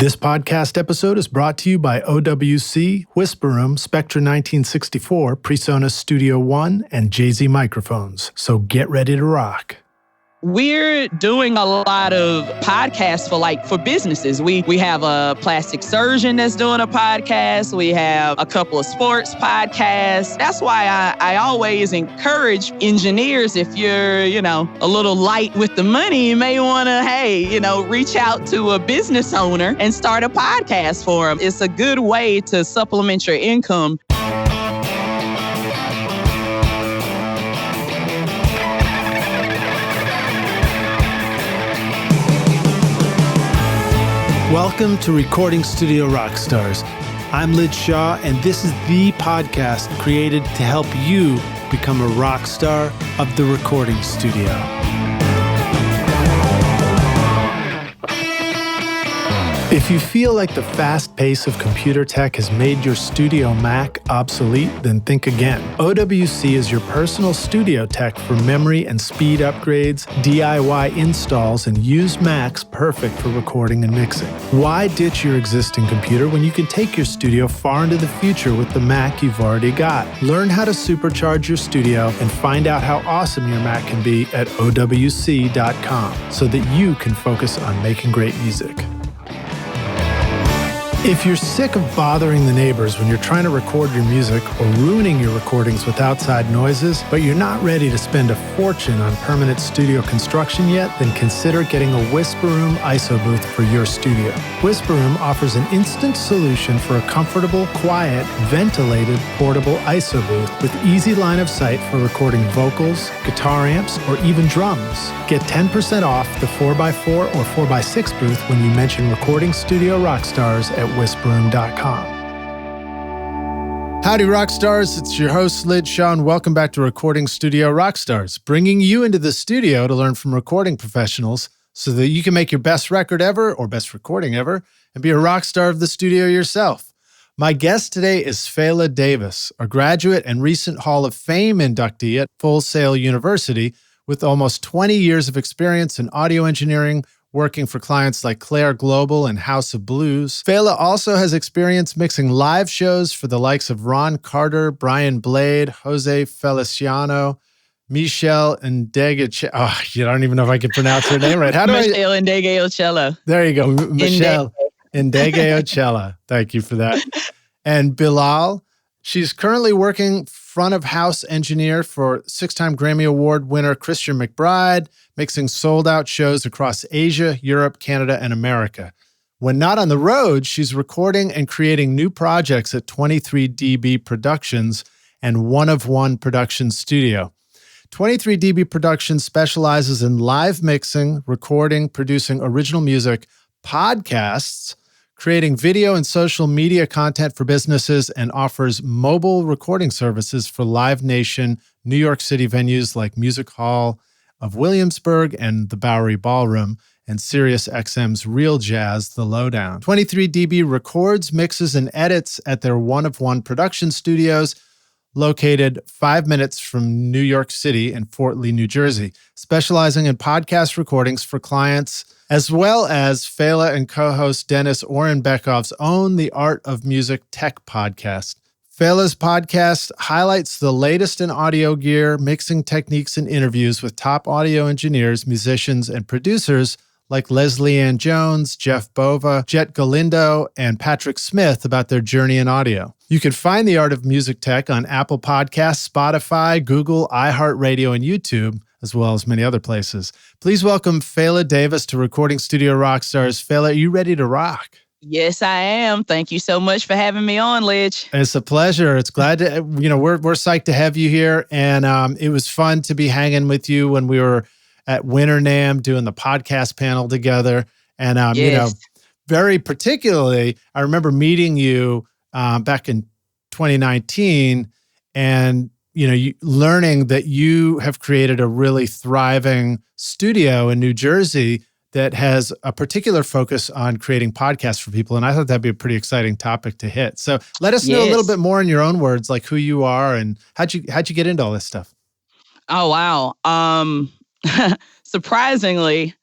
This podcast episode is brought to you by OWC, Whisper Room, Spectra 1964, PreSonus Studio One, and Jay-Z microphones. So get ready to rock. We're doing a lot of podcasts for businesses. We have a plastic surgeon that's doing a podcast. We have a couple of sports podcasts. That's why I always encourage engineers, if you're, a little light with the money, you may want to, reach out to a business owner and start a podcast for them. It's a good way to supplement your income. Welcome to Recording Studio Rockstars. I'm Lid Shaw, and this is the podcast created to help you become a rock star of the recording studio. If you feel like the fast pace of computer tech has made your studio Mac obsolete, then think again. OWC is your personal studio tech for memory and speed upgrades, DIY installs, and used Macs perfect for recording and mixing. Why ditch your existing computer when you can take your studio far into the future with the Mac you've already got? Learn how to supercharge your studio and find out how awesome your Mac can be at OWC.com so that you can focus on making great music. If you're sick of bothering the neighbors when you're trying to record your music or ruining your recordings with outside noises, but you're not ready to spend a fortune on permanent studio construction yet, then consider getting a Whisper Room ISO booth for your studio. Whisper Room offers an instant solution for a comfortable, quiet, ventilated, portable ISO booth with easy line of sight for recording vocals, guitar amps, or even drums. Get 10% off the 4x4 or 4x6 booth when you mention Recording Studio Rockstars at whisperroom.com. Howdy, Rockstars. It's your host, Lid Shaw, and welcome back to Recording Studio Rockstars, bringing you into the studio to learn from recording professionals so that you can make your best record ever or best recording ever and be a rock star of the studio yourself. My guest today is Fela Davis, a graduate and recent Hall of Fame inductee at Full Sail University with almost 20 years of experience in audio engineering, working for clients like Clair Global and House of Blues. Fela also has experience mixing live shows for the likes of Ron Carter, Brian Blade, Jose Feliciano, Meshell Ndegeocello. Oh, you don't even know if I can pronounce her name right. Meshell Ndegeocello. There you go, Meshell Ndegeocello. Thank you for that. And Bilal. She's currently working front of house engineer for six-time Grammy Award winner Christian McBride, mixing sold-out shows across Asia, Europe, Canada, and America. When not on the road, she's recording and creating new projects at 23dB Productions and One of One Production Studio. 23dB Productions specializes in live mixing, recording, producing original music, podcasts, creating video and social media content for businesses, and offers mobile recording services for Live Nation, New York City venues like Music Hall of Williamsburg and the Bowery Ballroom, and Sirius XM's Real Jazz, The Lowdown. 23dB records, mixes, and edits at their One of One production studios, located 5 minutes from New York City and Fort Lee, New Jersey, specializing in podcast recordings for clients, as well as Fela and co-host Denis Orynbekov's own The Art of Music Tech podcast. Fela's podcast highlights the latest in audio gear, mixing techniques, and interviews with top audio engineers, musicians, and producers like Leslie Ann Jones, Jeff Bova, Jet Galindo, and Patrick Smith about their journey in audio. You can find The Art of Music Tech on Apple Podcasts, Spotify, Google, iHeartRadio, and YouTube, as well as many other places. Please welcome Fela Davis to Recording Studio Rockstars. Fela, are you ready to rock? Yes, I am. Thank you so much for having me on, Lidge. It's a pleasure. It's glad to, we're psyched to have you here. And it was fun to be hanging with you when we were at Winter NAMM doing the podcast panel together. And, yes. Very particularly, I remember meeting you back in 2019 and you learning that you have created a really thriving studio in New Jersey that has a particular focus on creating podcasts for people. And I thought that'd be a pretty exciting topic to hit. So let us know a little bit more in your own words, like who you are and how'd you get into all this stuff? Oh, wow. Surprisingly,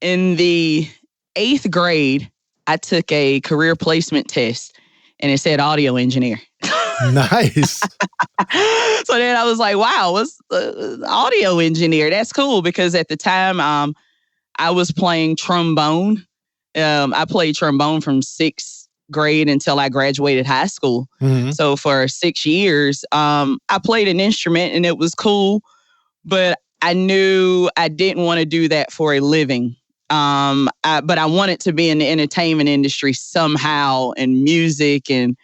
in the 8th grade, I took a career placement test and it said audio engineer. Nice. So then I was like, wow, what's audio engineer? That's cool, because at the time I was playing trombone. I played trombone from 6th grade until I graduated high school. Mm-hmm. So for 6 years, I played an instrument and it was cool, but I knew I didn't want to do that for a living. But I wanted to be in the entertainment industry somehow, and music. And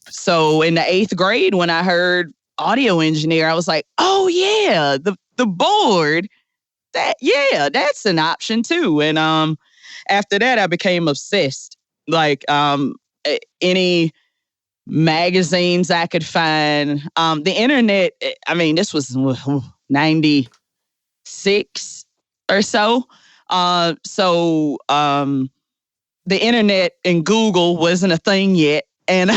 so in the 8th grade, when I heard audio engineer, I was like, oh yeah, the board, that's an option too. And after that, I became obsessed. Like any magazines I could find, the internet. I mean, this was 96 or so. The internet and Google wasn't a thing yet. And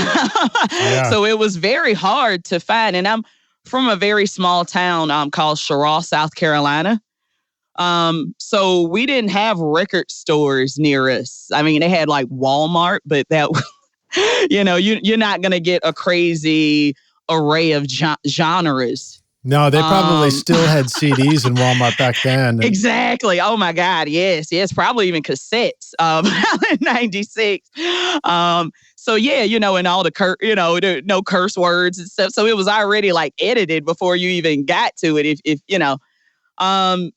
so it was very hard to find. And I'm from a very small town called Cheraw, South Carolina. So we didn't have record stores near us. I mean, they had like Walmart, but that, you're not going to get a crazy array of genres. No, they probably still had CDs in Walmart back then. Exactly. Oh my God. Yes. Probably even cassettes in 96. So yeah, and all the no curse words and stuff. So it was already like edited before you even got to it. If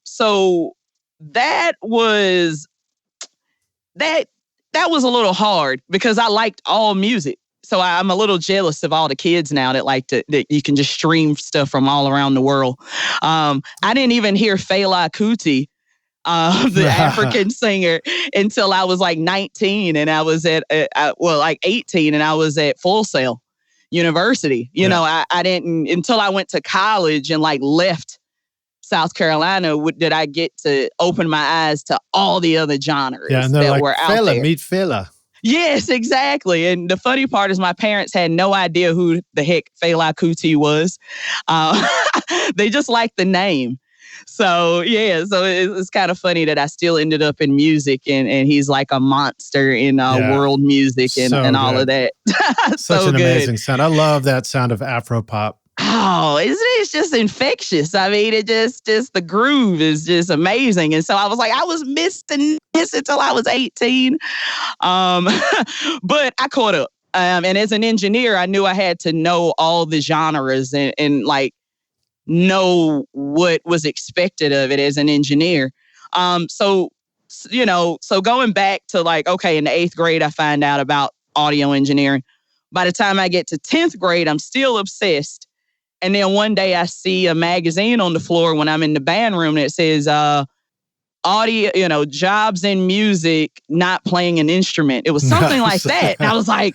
so that was a little hard because I liked all music. So I'm a little jealous of all the kids now that you can just stream stuff from all around the world. I didn't even hear Fela Kuti, the African singer, until I was like 19, and I was at 18, and I was at Full Sail University. I didn't until I went to college and like left South Carolina did I get to open my eyes to all the other genres that were out Fela, there. Meet Fela. Yes, exactly. And the funny part is my parents had no idea who the heck Fela Kuti was. They just liked the name. So, so it's kind of funny that I still ended up in music, and he's like a monster in world music and all of that. Such an amazing sound. I love that sound of Afro-pop. Oh, it's just infectious. I mean, it just the groove is just amazing. And so I was like, I was missing this until I was 18. But I caught up. And as an engineer, I knew I had to know all the genres and like know what was expected of it as an engineer. So going back to like, okay, in the 8th grade, I find out about audio engineering. By the time I get to 10th grade, I'm still obsessed. And then one day I see a magazine on the floor when I'm in the band room that says, audio, jobs in music, not playing an instrument. It was something like that. And I was like,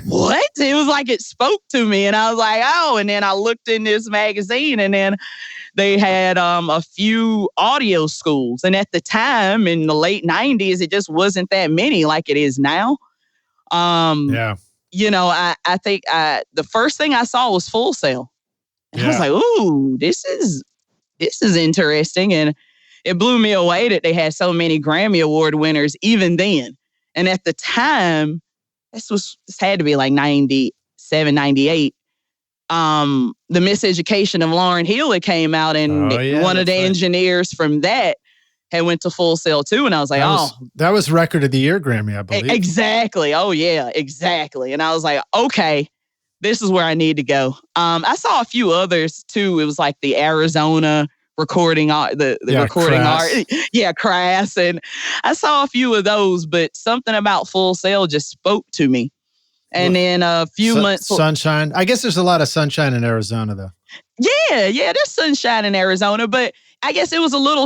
what? It was like it spoke to me. And I was like, oh, and then I looked in this magazine, and then they had a few audio schools. And at the time in the late 90s, it just wasn't that many like it is now. I think the first thing I saw was Full Sail. And I was like, ooh, this is interesting. And it blew me away that they had so many Grammy Award winners even then. And at the time, this had to be like 97, 98. The Miseducation of Lauryn Hill had came out, and one of the engineers from that had went to Full Sail too. And I was like, that was Record of the Year Grammy, I believe. Exactly. Oh yeah, exactly. And I was like, okay, this is where I need to go. I saw a few others too. It was like the Arizona recording art, the recording Crass. art. Yeah, Crass. And I saw a few of those, but something about Full Sail just spoke to me. And then a few months. Sunshine. I guess there's a lot of sunshine in Arizona though. Yeah, there's sunshine in Arizona, but I guess it was a little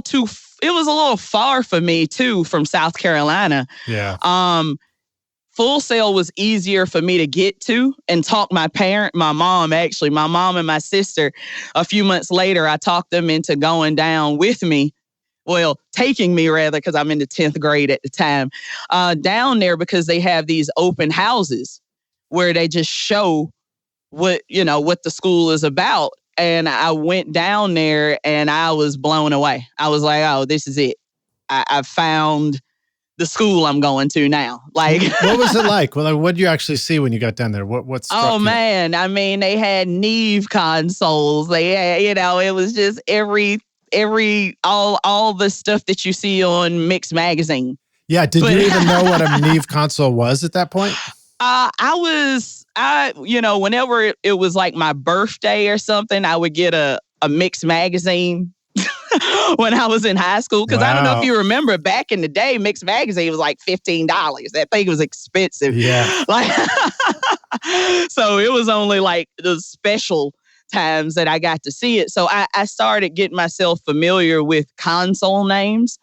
far for me too from South Carolina. Yeah. Full Sail was easier for me to get to and talk my mom and my sister. A few months later, I talked them into going down with me. Well, taking me rather, because I'm in the 10th grade at the time, down there because they have these open houses where they just show what the school is about. And I went down there and I was blown away. I was like, oh, this is it. I found the school I'm going to now. Like, what was it like? Well, what did you actually see when you got down there? What struck you? Man, I mean, they had Neve consoles. They had, it was just all the stuff that you see on Mix Magazine. Yeah. Did you even know what a Neve console was at that point? Whenever it was like my birthday or something, I would get a Mix Magazine when I was in high school. Because I don't know if you remember, back in the day, Mix Magazine was like $15. That thing was expensive. Yeah. So it was only like the special times that I got to see it. So I started getting myself familiar with console names.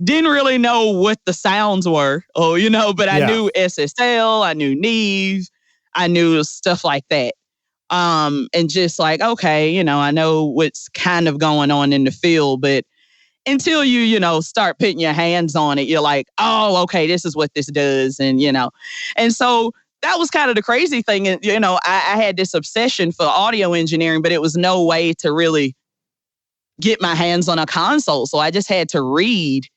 Didn't really know what the sounds were, but I knew SSL, I knew Neve, I knew stuff like that. And just like, okay, I know what's kind of going on in the field, but until you start putting your hands on it, you're like, oh, okay, this is what this does. And, and so that was kind of the crazy thing. And, I had this obsession for audio engineering, but it was no way to really get my hands on a console. So I just had to read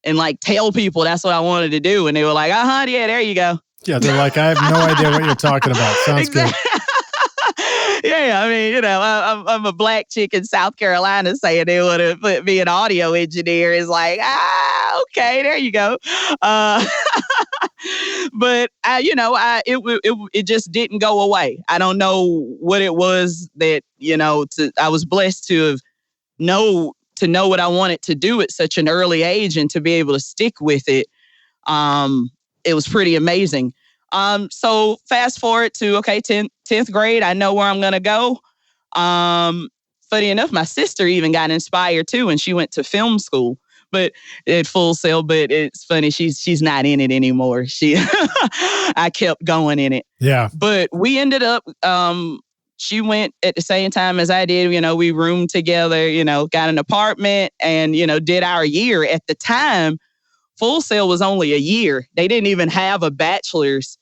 and like tell people that's what I wanted to do. And they were like, yeah, there you go. Yeah, they're like, I have no idea what you're talking about. Sounds good. Yeah, I mean, I'm a black chick in South Carolina saying they want to put me an audio engineer. Is like, okay, there you go. But it just didn't go away. I don't know what it was that I was blessed to know what I wanted to do at such an early age and to be able to stick with it. It was pretty amazing. So fast forward to, 10th grade, I know where I'm going to go. Funny enough, my sister even got inspired too, and she went to film school, but at Full Sail. But it's funny, she's not in it anymore. I kept going in it. Yeah. But we ended up, she went at the same time as I did. We roomed together, got an apartment and, did our year. At the time, Full Sail was only a year. They didn't even have a bachelor's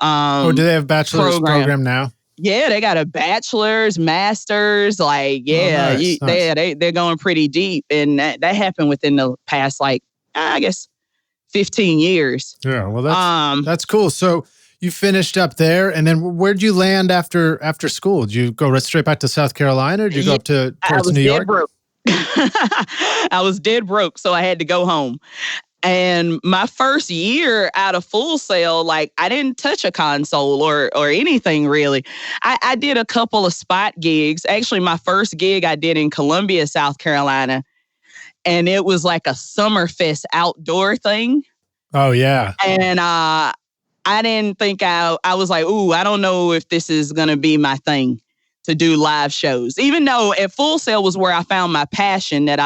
do they have bachelor's program now? Yeah, they got a bachelor's, master's. Like, yeah, nice. They're going pretty deep. And that happened within the past, 15 years. Yeah, well, that's cool. So you finished up there, and then where'd you land after school? Did you go right straight back to South Carolina, or did you go up towards New York? Broke. I was dead broke, so I had to go home. And my first year out of Full Sail, I didn't touch a console or anything really. I did a couple of spot gigs. Actually, my first gig I did in Columbia, South Carolina, and it was like a Summerfest outdoor thing. Oh yeah. And I didn't think I was like, ooh, I don't know if this is gonna be my thing to do live shows. Even though at Full Sail was where I found my passion, that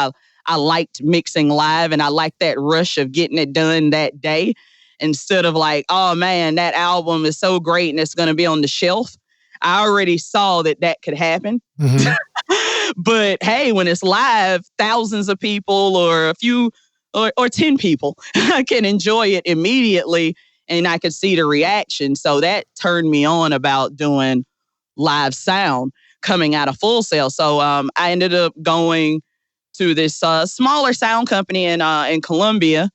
I liked mixing live and I liked that rush of getting it done that day instead of like, oh man, that album is so great and it's going to be on the shelf. I already saw that could happen. Mm-hmm. But hey, when it's live, thousands of people or a few or 10 people can enjoy it immediately and I could see the reaction. So that turned me on about doing live sound coming out of Full Sail. So I ended up going to this smaller sound company in Columbia.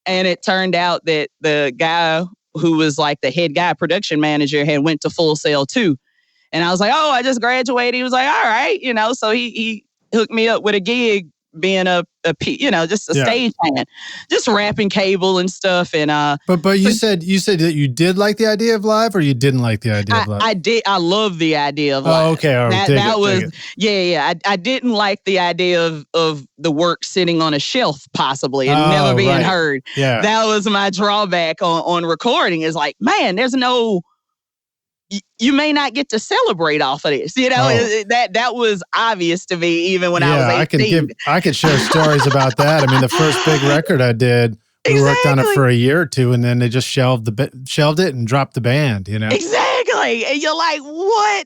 And it turned out that the guy who was like the head guy, production manager, had went to Full Sail too. And I was like, oh, I just graduated. He was like, all right, so he hooked me up with a gig being just a stage hand, just wrapping cable and stuff. And but you said that you did like the idea of live, or you didn't like the idea of live? I did. I love the idea of live. Oh, okay. All right. That was I didn't like the idea of the work sitting on a shelf possibly and never being heard. Yeah. That was my drawback on recording. Is like, man, there's no. You may not get to celebrate off of this. That was obvious to me even when I was 18. I could share stories about that. I mean, the first big record I did, we worked on it for a year or two, and then they just shelved it and dropped the band. Exactly, and you're like, what?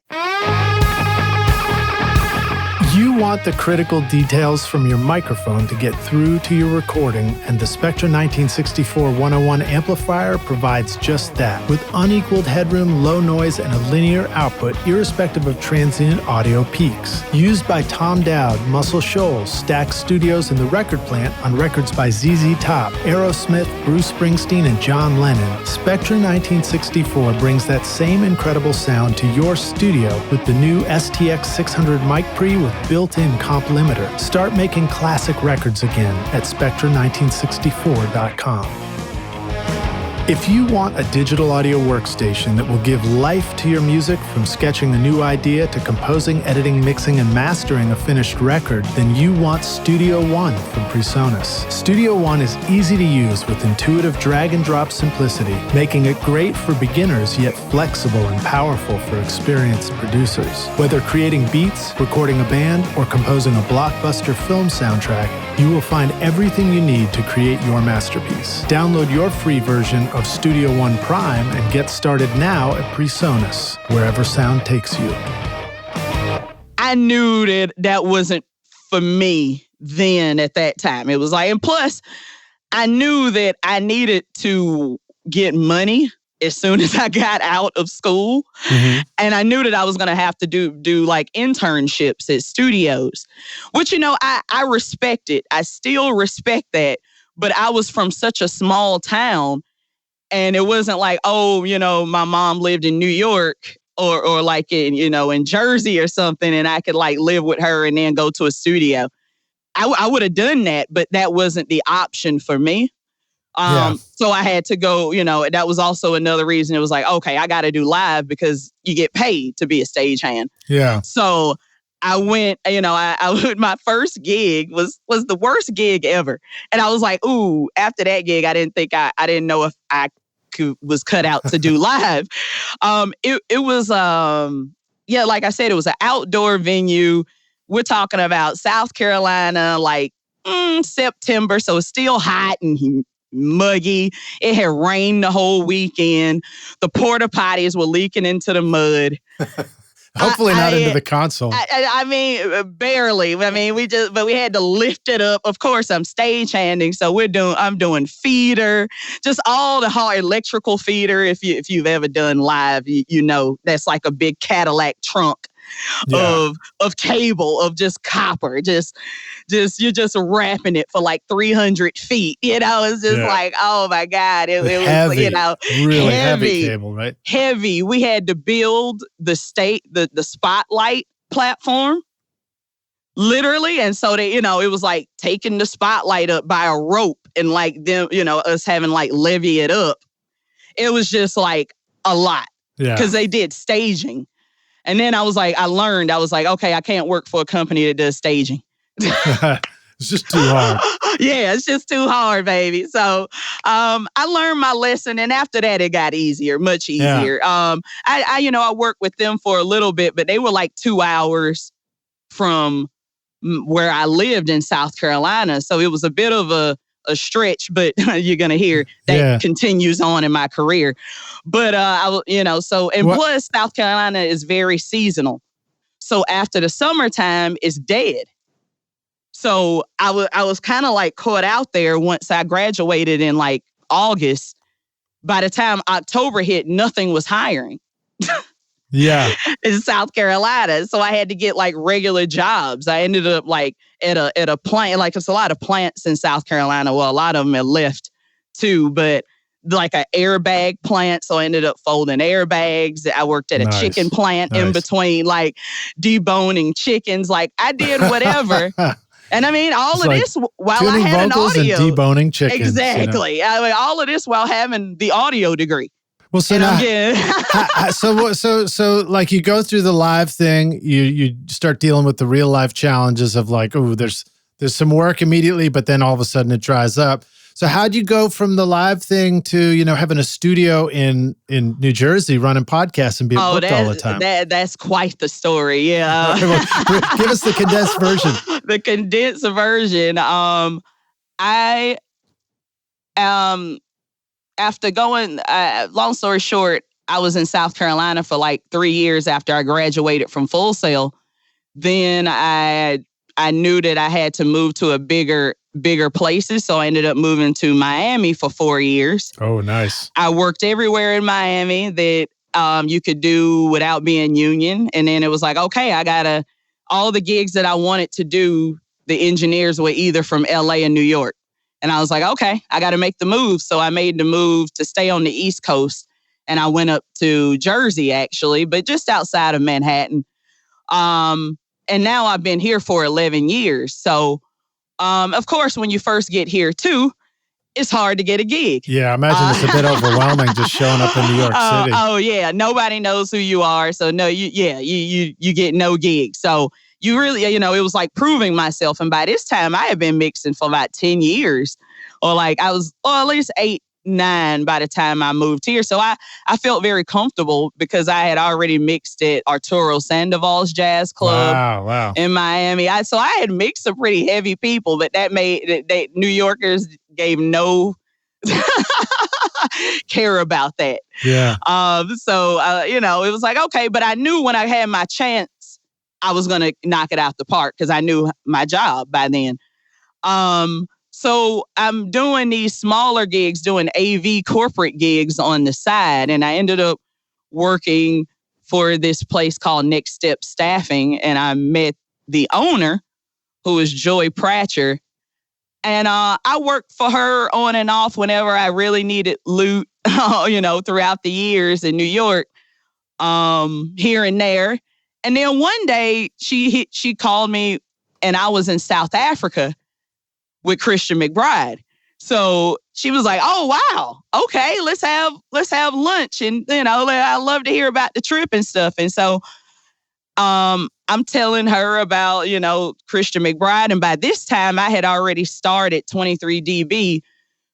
You want the critical details from your microphone to get through to your recording, and the Spectra 1964 101 amplifier provides just that. With unequaled headroom, low noise, and a linear output, irrespective of transient audio peaks. Used by Tom Dowd, Muscle Shoals, Stax Studios, and The Record Plant on records by ZZ Top, Aerosmith, Bruce Springsteen, and John Lennon, Spectra 1964 brings that same incredible sound to your studio with the new STX 600 mic pre with built-in comp limiter. Start making classic records again at Spectra1964.com. If you want a digital audio workstation that will give life to your music, from sketching a new idea to composing, editing, mixing, and mastering a finished record, then you want Studio One from PreSonus. Studio One is easy to use with intuitive drag-and-drop simplicity, making it great for beginners yet flexible and powerful for experienced producers. Whether creating beats, recording a band, or composing a blockbuster film soundtrack, you will find everything you need to create your masterpiece. Download your free version of Studio One Prime and get started now at PreSonus, wherever sound takes you. I knew that wasn't for me then at that time. It was like, and plus, I knew that I needed to get money as soon as I got out of school. Mm-hmm. And I knew that I was going to have to do like internships at studios, which, I respect it. I still respect that. But I was from such a small town, and it wasn't like, my mom lived in New York or like in Jersey or something, and I could like live with her and then go to a studio. I would have done that, but that wasn't the option for me. So I had to go, that was also another reason. It was like, okay, I got to do live because you get paid to be a stagehand. Yeah. So I went, my first gig was the worst gig ever. And I was like, ooh, after that gig, I didn't know if I was cut out to do live. It was, like I said, it was an outdoor venue. We're talking about South Carolina, like September. So it's still hot and muggy. It had rained the whole weekend. The porta potties were leaking into the mud. Hopefully not into the console. I mean, barely. I mean, we had to lift it up. Of course, I'm stagehanding, so I'm doing feeder, just all the hard electrical feeder. If you've ever done live, you know that's like a big Cadillac trunk of cable, of just copper, just you're just wrapping it for like 300 feet. It's just like, oh my God, it was heavy, really heavy cable, right? Heavy. We had to build the spotlight platform, literally, and so they, it was like taking the spotlight up by a rope and like them, us having like levy it up. It was just like a lot because they did staging. And then I was like, okay, I can't work for a company that does staging. It's just too hard. Yeah, it's just too hard, baby. So I learned my lesson. And after that, it got easier, much easier. Yeah. I worked with them for a little bit, but they were like 2 hours from where I lived in South Carolina. So it was a bit of a stretch, but you're going to hear that continues on in my career. But, plus South Carolina is very seasonal. So after the summertime, it's dead. So I was kind of like caught out there once I graduated in like August. By the time October hit, nothing was hiring. In South Carolina. So I had to get like regular jobs. I ended up like at a plant, like it's a lot of plants in South Carolina. Well, a lot of them have left too, but like an airbag plant. So I ended up folding airbags. I worked at a chicken plant in between, like deboning chickens. Like I did whatever. And I mean, all of this while I had an audio. And deboning chickens. Exactly. I mean, all of this while having the audio degree. Well, so now, so like you go through the live thing, you start dealing with the real life challenges of like, oh, there's some work immediately, but then all of a sudden it dries up. So how'd you go from the live thing to, having a studio in New Jersey running podcasts and being booked all the time? That's quite the story. Yeah. Okay, well, give us the condensed version. The condensed version. After going, long story short, I was in South Carolina for like 3 years after I graduated from Full Sail. then I knew that I had to move to a bigger places. So I ended up moving to Miami for 4 years. Oh, nice. I worked everywhere in Miami that you could do without being union. And then it was like, okay, all the gigs that I wanted to do, the engineers were either from LA and New York. And I was like, okay, I got to make the move. So I made the move to stay on the East Coast. And I went up to Jersey, actually, but just outside of Manhattan. And now I've been here for 11 years. So, of course, when you first get here, too, it's hard to get a gig. Yeah, I imagine it's a bit overwhelming just showing up in New York City. Oh, yeah. Nobody knows who you are. So, no, you get no gig. So, you really, it was like proving myself. And by this time, I had been mixing for about 10 years. Or at least 8, 9 by the time I moved here. So I felt very comfortable because I had already mixed at Arturo Sandoval's Jazz Club in Miami. I had mixed some pretty heavy people, but that New Yorkers gave no care about that. Yeah. It was like, okay, but I knew when I had my chance, I was going to knock it out the park because I knew my job by then. So I'm doing these smaller gigs, doing AV corporate gigs on the side. And I ended up working for this place called Next Step Staffing. And I met the owner, who is Joy Pratcher. And I worked for her on and off whenever I really needed loot, throughout the years in New York, here and there. And then one day she called me and I was in South Africa with Christian McBride. So she was like, oh, wow. Okay, let's have lunch. And, I love to hear about the trip and stuff. And so I'm telling her about, Christian McBride. And by this time, I had already started 23 dB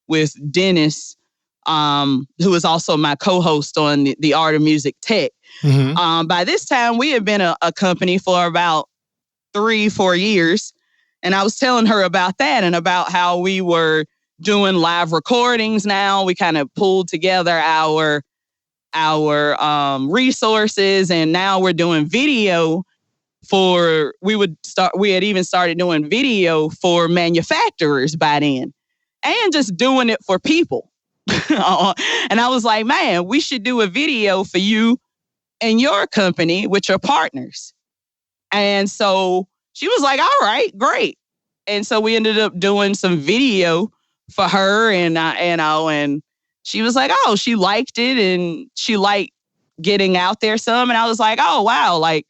with Denis, who is also my co-host on the Art of Music Tech. Mm-hmm. By this time, we had been a company for about 3-4 years. And I was telling her about that and about how we were doing live recordings now. We kind of pulled together our resources, and now we're doing video we had even started doing video for manufacturers by then and just doing it for people. And I was like, man, we should do a video for you and your company with your partners. And so she was like, all right, great. And so we ended up doing some video for her and she was like, oh, she liked it and she liked getting out there some. And I was like, oh, wow. Like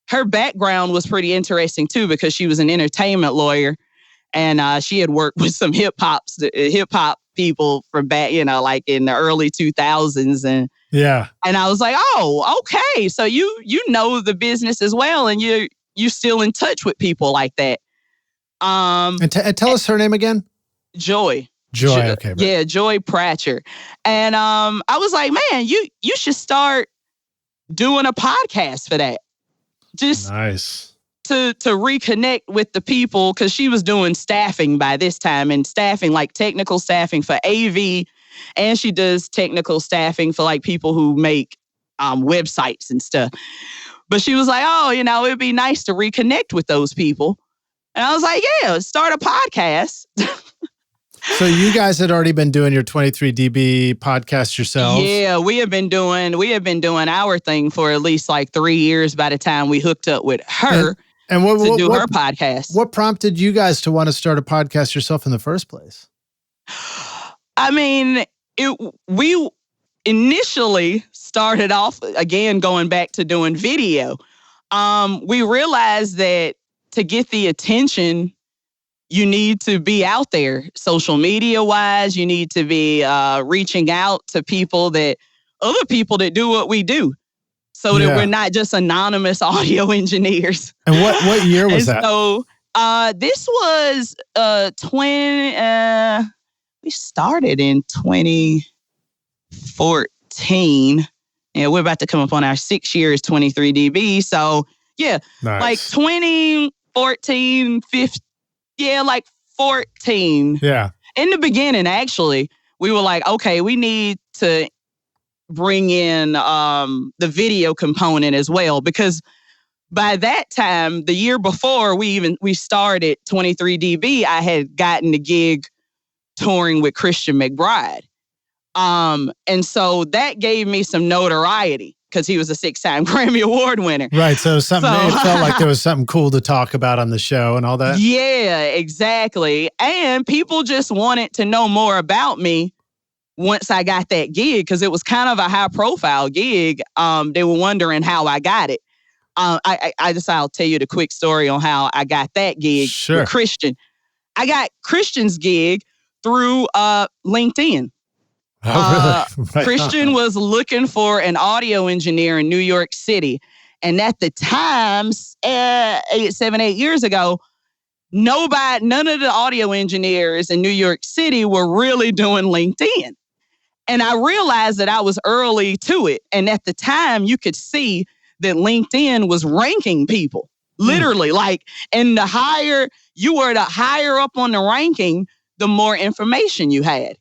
her background was pretty interesting too, because she was an entertainment lawyer and she had worked with some hip hop people from back, like in the early 2000s. And yeah. And I was like, oh, okay. So you know the business as well. And you're still in touch with people like that. And tell us her name again. Joy. Okay. Right. Yeah, Joy Pratcher. And I was like, man, you should start doing a podcast for that. Just nice. To reconnect with the people, because she was doing staffing by this time, and staffing, like technical staffing for AV, and she does technical staffing for like people who make websites and stuff. But she was like, oh, it'd be nice to reconnect with those people. And I was like, yeah, start a podcast. So you guys had already been doing your 23 dB podcast yourselves? Yeah, we have been doing our thing for at least like 3 years by the time we hooked up with her to do her podcast. What prompted you guys to want to start a podcast yourself in the first place? I mean, we initially started off, again, going back to doing video. We realized that to get the attention, you need to be out there social media wise. You need to be reaching out to other people that do what we do, so that we're not just anonymous audio engineers. And what year was that? So this was we started in 2014. Yeah, we're about to come up on our 6 years, 23 dB. So yeah, nice. Like 2014, 15. Yeah, like 14. Yeah. In the beginning, actually, we were like, okay, we need to bring in the video component as well, because by that time, the year before we started 23dB, I had gotten the gig touring with Christian McBride. And so that gave me some notoriety because he was a 6-time Grammy Award winner. Right. So it felt like there was something cool to talk about on the show and all that. Yeah, exactly. And people just wanted to know more about me once I got that gig because it was kind of a high profile gig. They were wondering how I got it. I'll tell you the quick story on how I got that gig with Christian. I got Christian's gig through LinkedIn. Oh, really? Right. Christian was looking for an audio engineer in New York City. And at the time, 8 years ago, none of the audio engineers in New York City were really doing LinkedIn. And I realized that I was early to it. And at the time, you could see that LinkedIn was ranking people. Literally, and the higher you were, the higher up on the ranking, the more information you had.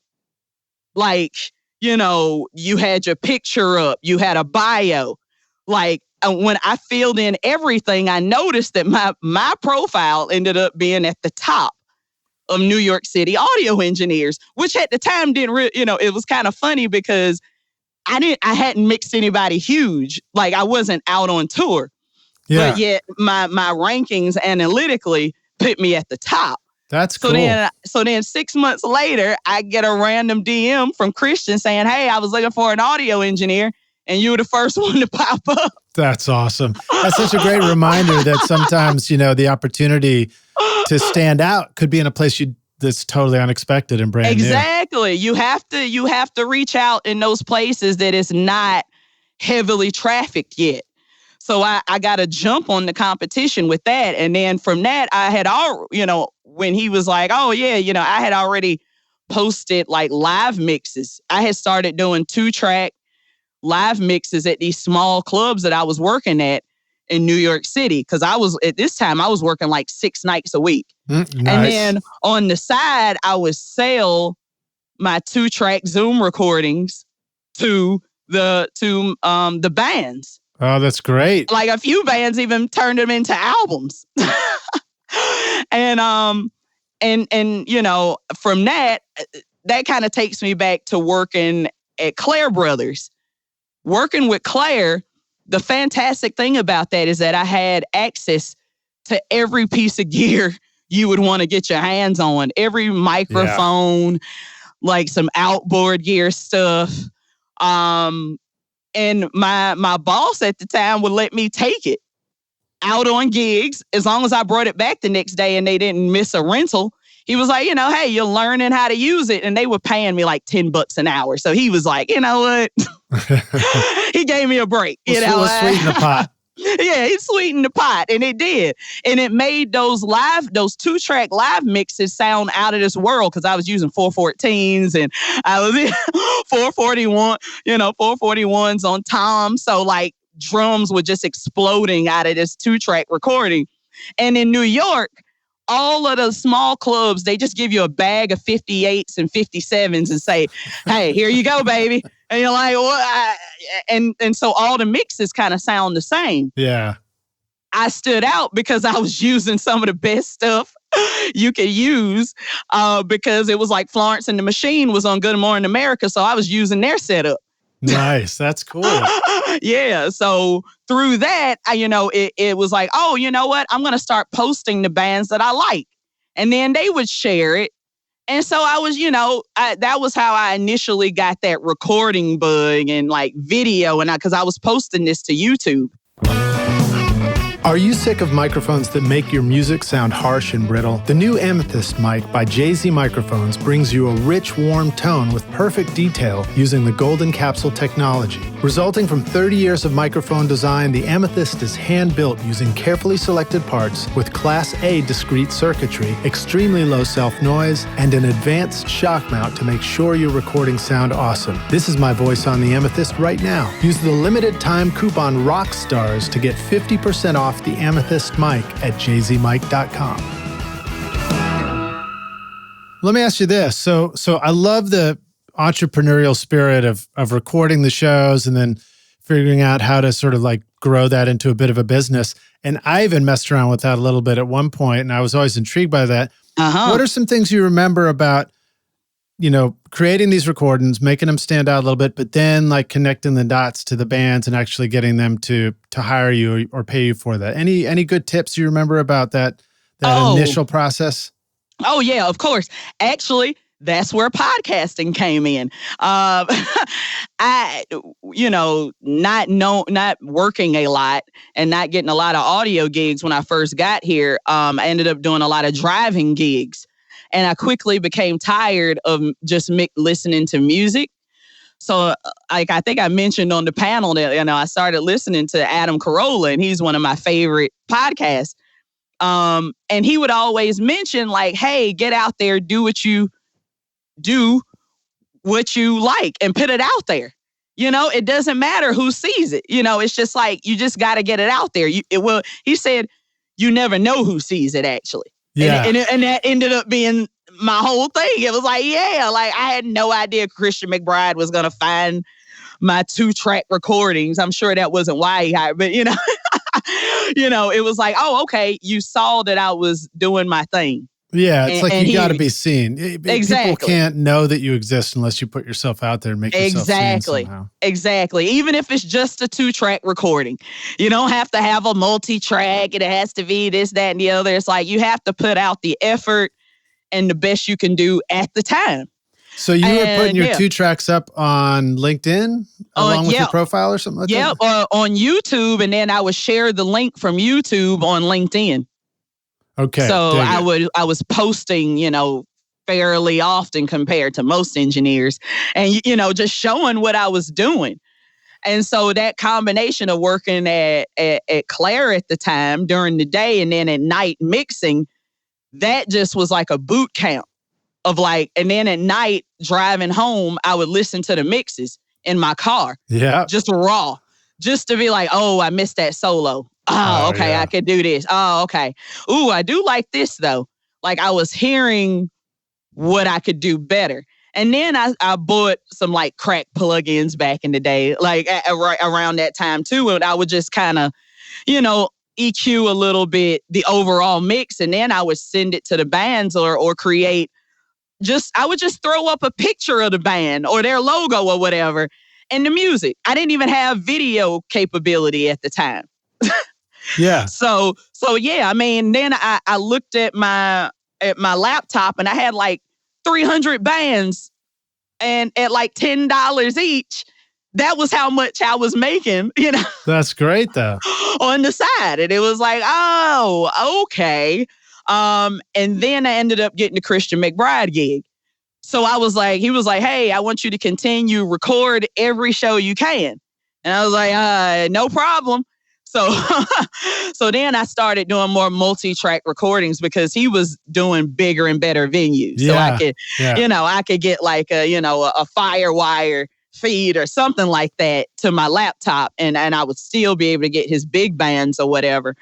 You had your picture up, you had a bio. When I filled in everything, I noticed that my profile ended up being at the top of New York City audio engineers, which at the time it was kind of funny because I hadn't mixed anybody huge. I wasn't out on tour. Yeah. But yet my rankings analytically put me at the top. That's cool. So then 6 months later, I get a random DM from Christian saying, "Hey, I was looking for an audio engineer and you were the first one to pop up." That's awesome. That's such a great reminder that sometimes, the opportunity to stand out could be in a place that's totally unexpected and brand new. Exactly. You have to reach out in those places that it's not heavily trafficked yet. So I got to jump on the competition with that. And then from that, I had when he was like, "Oh yeah," I had already posted live mixes. I had started doing 2-track live mixes at these small clubs that I was working at in New York City. Cause at this time I was working 6 nights a week. Nice. And then on the side, I would sell my 2-track Zoom recordings to the bands. Oh, that's great. A few bands even turned them into albums. And from that kind of takes me back to working at Clair Brothers. Working with Clair, the fantastic thing about that is that I had access to every piece of gear you would want to get your hands on. Every microphone, some outboard gear stuff. And my boss at the time would let me take it out on gigs as long as I brought it back the next day and they didn't miss a rental. He was like, "Hey, you're learning how to use it." And they were paying me $10 an hour. So he was like, "You know what?" He gave me a break. Sweeten the pot. Yeah, he sweetened the pot, and it did. And it made those 2-track live mixes sound out of this world because I was using 414s and I was 441s on tom. So drums were just exploding out of this 2-track recording. And in New York, all of the small clubs, they just give you a bag of 58s and 57s and say, "Hey, here you go, baby." And you're like, "What?" And so all the mixes kind of sound the same. Yeah. I stood out because I was using some of the best stuff you could use because it was Florence and the Machine was on Good Morning America. So I was using their setup. Nice. That's cool. Yeah. So through that, it was like, "Oh, you know what? I'm going to start posting the bands that I like." And then they would share it. And so I was, that was how I initially got that recording bug and video. And because I was posting this to YouTube. Are you sick of microphones that make your music sound harsh and brittle? The new Amethyst mic by JZ Microphones brings you a rich, warm tone with perfect detail using the golden capsule technology. Resulting from 30 years of microphone design, the Amethyst is hand-built using carefully selected parts with Class A discrete circuitry, extremely low self-noise, and an advanced shock mount to make sure your recordings sound awesome. This is my voice on the Amethyst right now. Use the limited time coupon ROCKSTARS to get 50% off the Amethyst mic at jzmic.com. Let me ask you this. So I love the entrepreneurial spirit of recording the shows and then figuring out how to sort of like grow that into a bit of a business. And I even messed around with that a little bit at one point, and I was always intrigued by that. What are some things you remember about, creating these recordings, making them stand out a little bit, but then like connecting the dots to the bands and actually getting them to hire you or pay you for that? Any good tips you remember about that initial process? Oh yeah, of course. Actually, that's where podcasting came in. I, not working a lot and not getting a lot of audio gigs when I first got here. I ended up doing a lot of driving gigs, and I quickly became tired of just listening to music. So, I think I mentioned on the panel that I started listening to Adam Carolla, and he's one of my favorite podcasts. And he would always mention like, "Hey, get out there, do what you like and put it out there. It doesn't matter who sees it. It's just like, you just got to get it out there. He said, you never know who sees it actually. Yeah. And that ended up being my whole thing. It was like, I had no idea Christian McBride was going to find my 2-track recordings. I'm sure that wasn't why he hired, but it was like, oh, okay. You saw that I was doing my thing. Yeah, it's like you got to be seen. Exactly. People can't know that you exist unless you put yourself out there and make yourself seen somehow. Exactly. Even if it's just a 2-track recording. You don't have to have a multi-track. It has to be this, that, and the other. It's like you have to put out the effort and the best you can do at the time. So you were putting your 2 tracks up on LinkedIn along with your profile or something like that? Yeah, on YouTube, and then I would share the link from YouTube on LinkedIn. Okay. So I was posting, fairly often compared to most engineers, and just showing what I was doing. And so that combination of working at Clair at the time during the day and then at night mixing, that just was like a boot camp of like, and then at night driving home, I would listen to the mixes in my car. Yeah. Just raw, just to be like, oh, I missed that solo. Oh, okay, yeah. I could do this. Oh, okay. Ooh, I do like this though. Like I was hearing what I could do better. And then I bought some like crack plugins back in the day, like around that time too. And I would just kind of, EQ a little bit the overall mix. And then I would send it to the bands or create I would just throw up a picture of the band or their logo or whatever and the music. I didn't even have video capability at the time. Yeah. So yeah, then I looked at my laptop and I had like 300 bands and at like $10 each. That was how much I was making, That's great though. On the side. And it was like, oh, okay. And then I ended up getting the Christian McBride gig. So he was like, hey, I want you to continue record every show you can. And I was like, no problem. So then I started doing more multi-track recordings because he was doing bigger and better venues. Yeah, so I could, I could get like a Firewire feed or something like that to my laptop, and I would still be able to get his big bands or whatever.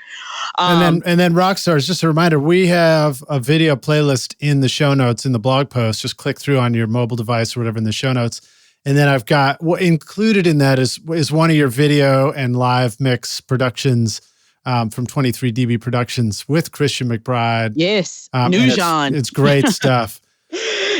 And then Rockstars, just a reminder, we have a video playlist in the show notes in the blog post. Just click through on your mobile device or whatever in the show notes. And then I've got included in that is one of your video and live mix productions from 23dB Productions with Christian McBride. Yes, New John. It's great stuff.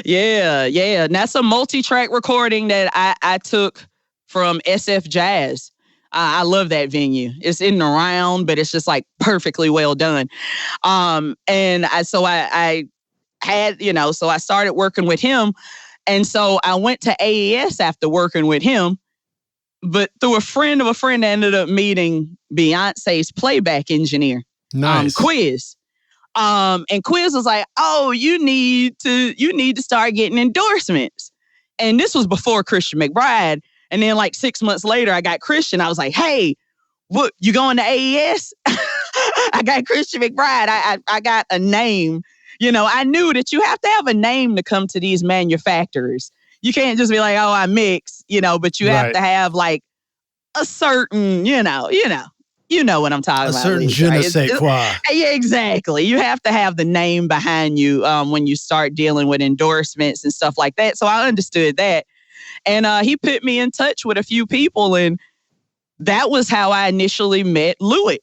Yeah. And that's a multi-track recording that I took from SF Jazz. I love that venue. It's in the round, but it's just like perfectly well done. And I started working with him. And so I went to AES after working with him, but through a friend of a friend, I ended up meeting Beyonce's playback engineer, nice. Quiz. And Quiz was like, oh, you need to start getting endorsements. And this was before Christian McBride. And then like 6 months later, I got Christian. I was like, hey, what, you going to AES? I got Christian McBride. I got a name. I knew that you have to have a name to come to these manufacturers. You can't just be like, oh, I mix, but you have to have like a certain, you know what I'm talking about. A certain je ne sais quoi. Yeah, exactly. You have to have the name behind you when you start dealing with endorsements and stuff like that. So I understood that. And he put me in touch with a few people, and that was how I initially met Lewitt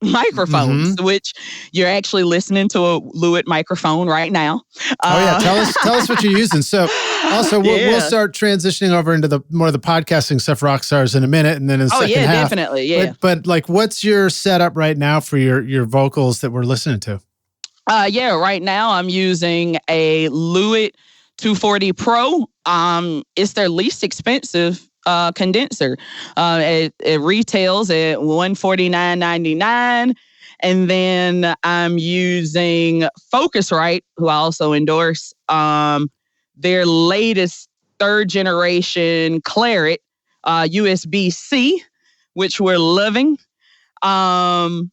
microphones, which you're actually listening to a Lewitt microphone right now. Tell us what you're using. So also we'll start transitioning over into the more of the podcasting stuff, Rockstars, in a minute, and then in the second half. Definitely, yeah. But like, what's your setup right now for your vocals that we're listening to? Right now I'm using a Lewitt 240 Pro. It's their least expensive condenser. It retails at $149.99. And then I'm using Focusrite, who I also endorse, their latest third generation Clair USB-C, which we're loving. And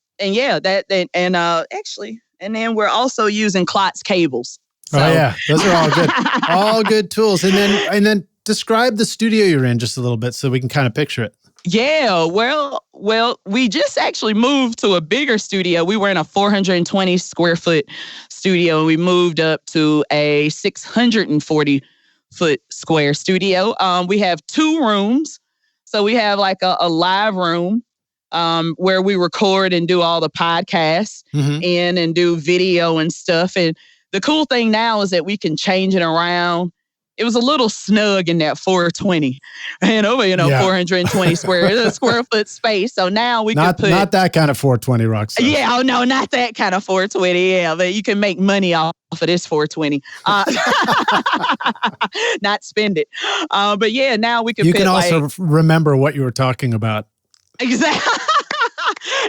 then we're also using Klotz cables. So. Oh yeah, those are all good, all good tools. And then describe the studio you're in just a little bit so we can kind of picture it. Yeah, well, we just actually moved to a bigger studio. We were in a 420 square foot studio, and we moved up to a 640 foot square studio. We have 2 rooms. So we have like a live room where we record and do all the podcasts in and do video and stuff. And the cool thing now is that we can change it around. It was a little snug in that 420 and over, 420 square foot space. So now we can put... Not that kind of 420 rocks. Yeah, oh no, not that kind of 420. Yeah, but you can make money off of this 420. Not spend it. But yeah, now we can You can also remember what you were talking about. Exactly.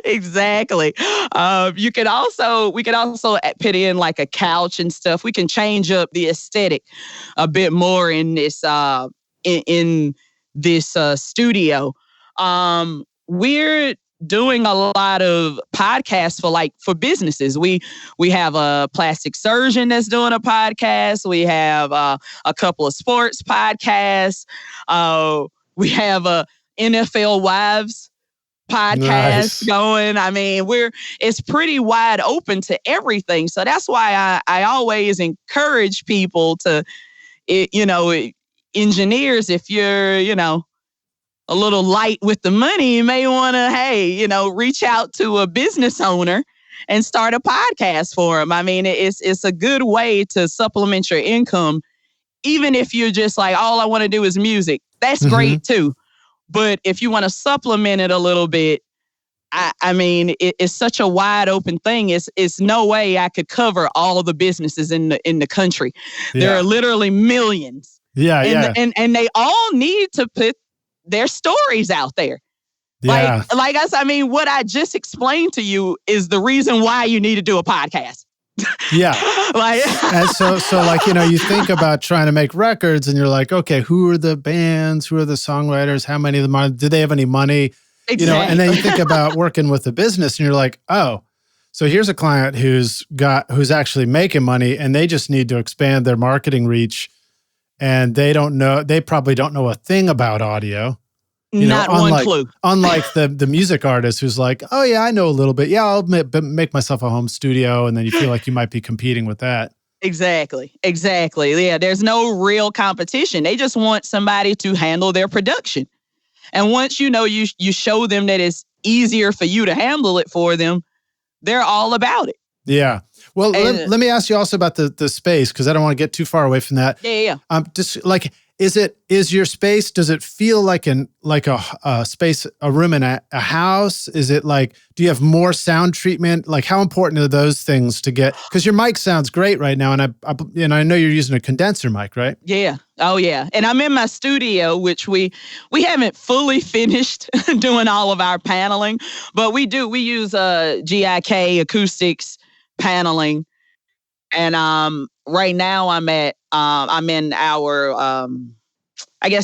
Exactly. We could also put in like a couch and stuff. We can change up the aesthetic a bit more in this studio. We're doing a lot of podcasts for businesses. We have a plastic surgeon that's doing a podcast. We have a couple of sports podcasts. We have a NFL Wives podcast going. I mean, it's pretty wide open to everything. So that's why I always encourage people to, engineers, if you're, a little light with the money, you may want to, reach out to a business owner and start a podcast for them. I mean, it's a good way to supplement your income. Even if you're just like, all I want to do is music, that's great too. But if you want to supplement it a little bit, I mean, it's such a wide open thing. It's no way I could cover all the businesses in the country. Yeah. There are literally millions. Yeah, and they all need to put their stories out there. Yeah. Like us, I mean, what I just explained to you is the reason why you need to do a podcast. Yeah. And so like, you think about trying to make records and you're like, okay, who are the bands? Who are the songwriters? How many of them are, do they have any money? Exactly. And then you think about working with a business and you're like, oh, so here's a client who's actually making money and they just need to expand their marketing reach. And they probably don't know a thing about audio. Not one clue. Unlike the music artist who's like, oh yeah, I know a little bit. Yeah, I'll make myself a home studio. And then you feel like you might be competing with that. Exactly. Yeah, there's no real competition. They just want somebody to handle their production. And once you show them that it's easier for you to handle it for them, they're all about it. Yeah. Well, let me ask you also about the space, because I don't want to get too far away from that. Yeah. Just like, is your space, does it feel like a space, a room in a house? Is it like, do you have more sound treatment? Like, how important are those things to get? Because your mic sounds great right now, and I know you're using a condenser mic, right? Yeah. Oh yeah. And I'm in my studio, which we haven't fully finished doing all of our paneling, but we use GIK acoustics paneling. And right now I'm in our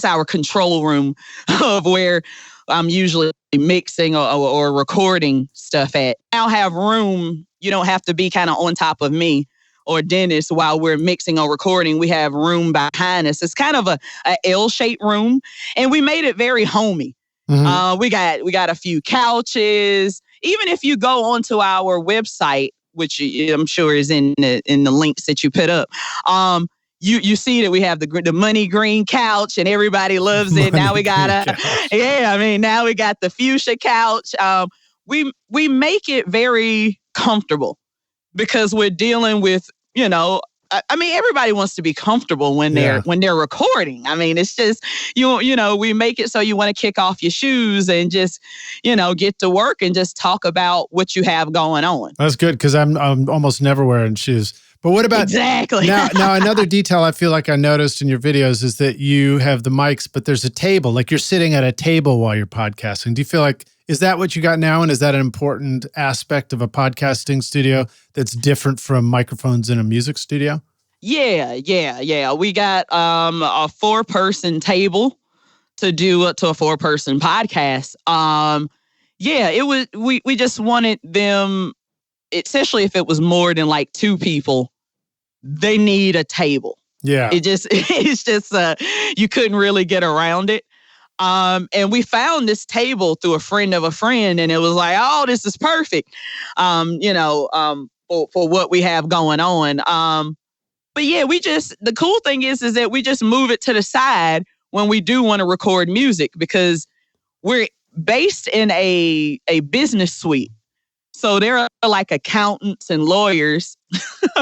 our control room of where I'm usually mixing or recording stuff at. I'll have room. You don't have to be kind of on top of me or Dennis while we're mixing or recording. We have room behind us. It's kind of a L-shaped room, and we made it very homey. Mm-hmm. We got a few couches. Even if you go onto our website, which I'm sure is in the links that you put up, you see that we have the money green couch and everybody loves it. Now we got now we got the fuchsia couch. We make it very comfortable because we're dealing with, everybody wants to be comfortable when they're recording. I mean, it's just, we make it so you want to kick off your shoes and just, get to work and just talk about what you have going on. That's good because I'm almost never wearing shoes. But what about exactly now? Another detail I feel like I noticed in your videos is that you have the mics, but there's a table. Like you're sitting at a table while you're podcasting. Do you feel like, is that what you got now? And is that an important aspect of a podcasting studio that's different from microphones in a music studio? Yeah. We got a 4-person table to do a 4-person podcast. It was we just wanted them, especially if it was more than like 2 people, they need a table. Yeah. It's just you couldn't really get around it. And we found this table through a friend of a friend, and it was like, oh, this is perfect. For what we have going on. But yeah, the cool thing is that we just move it to the side when we do want to record music because we're based in a business suite. So there are like accountants and lawyers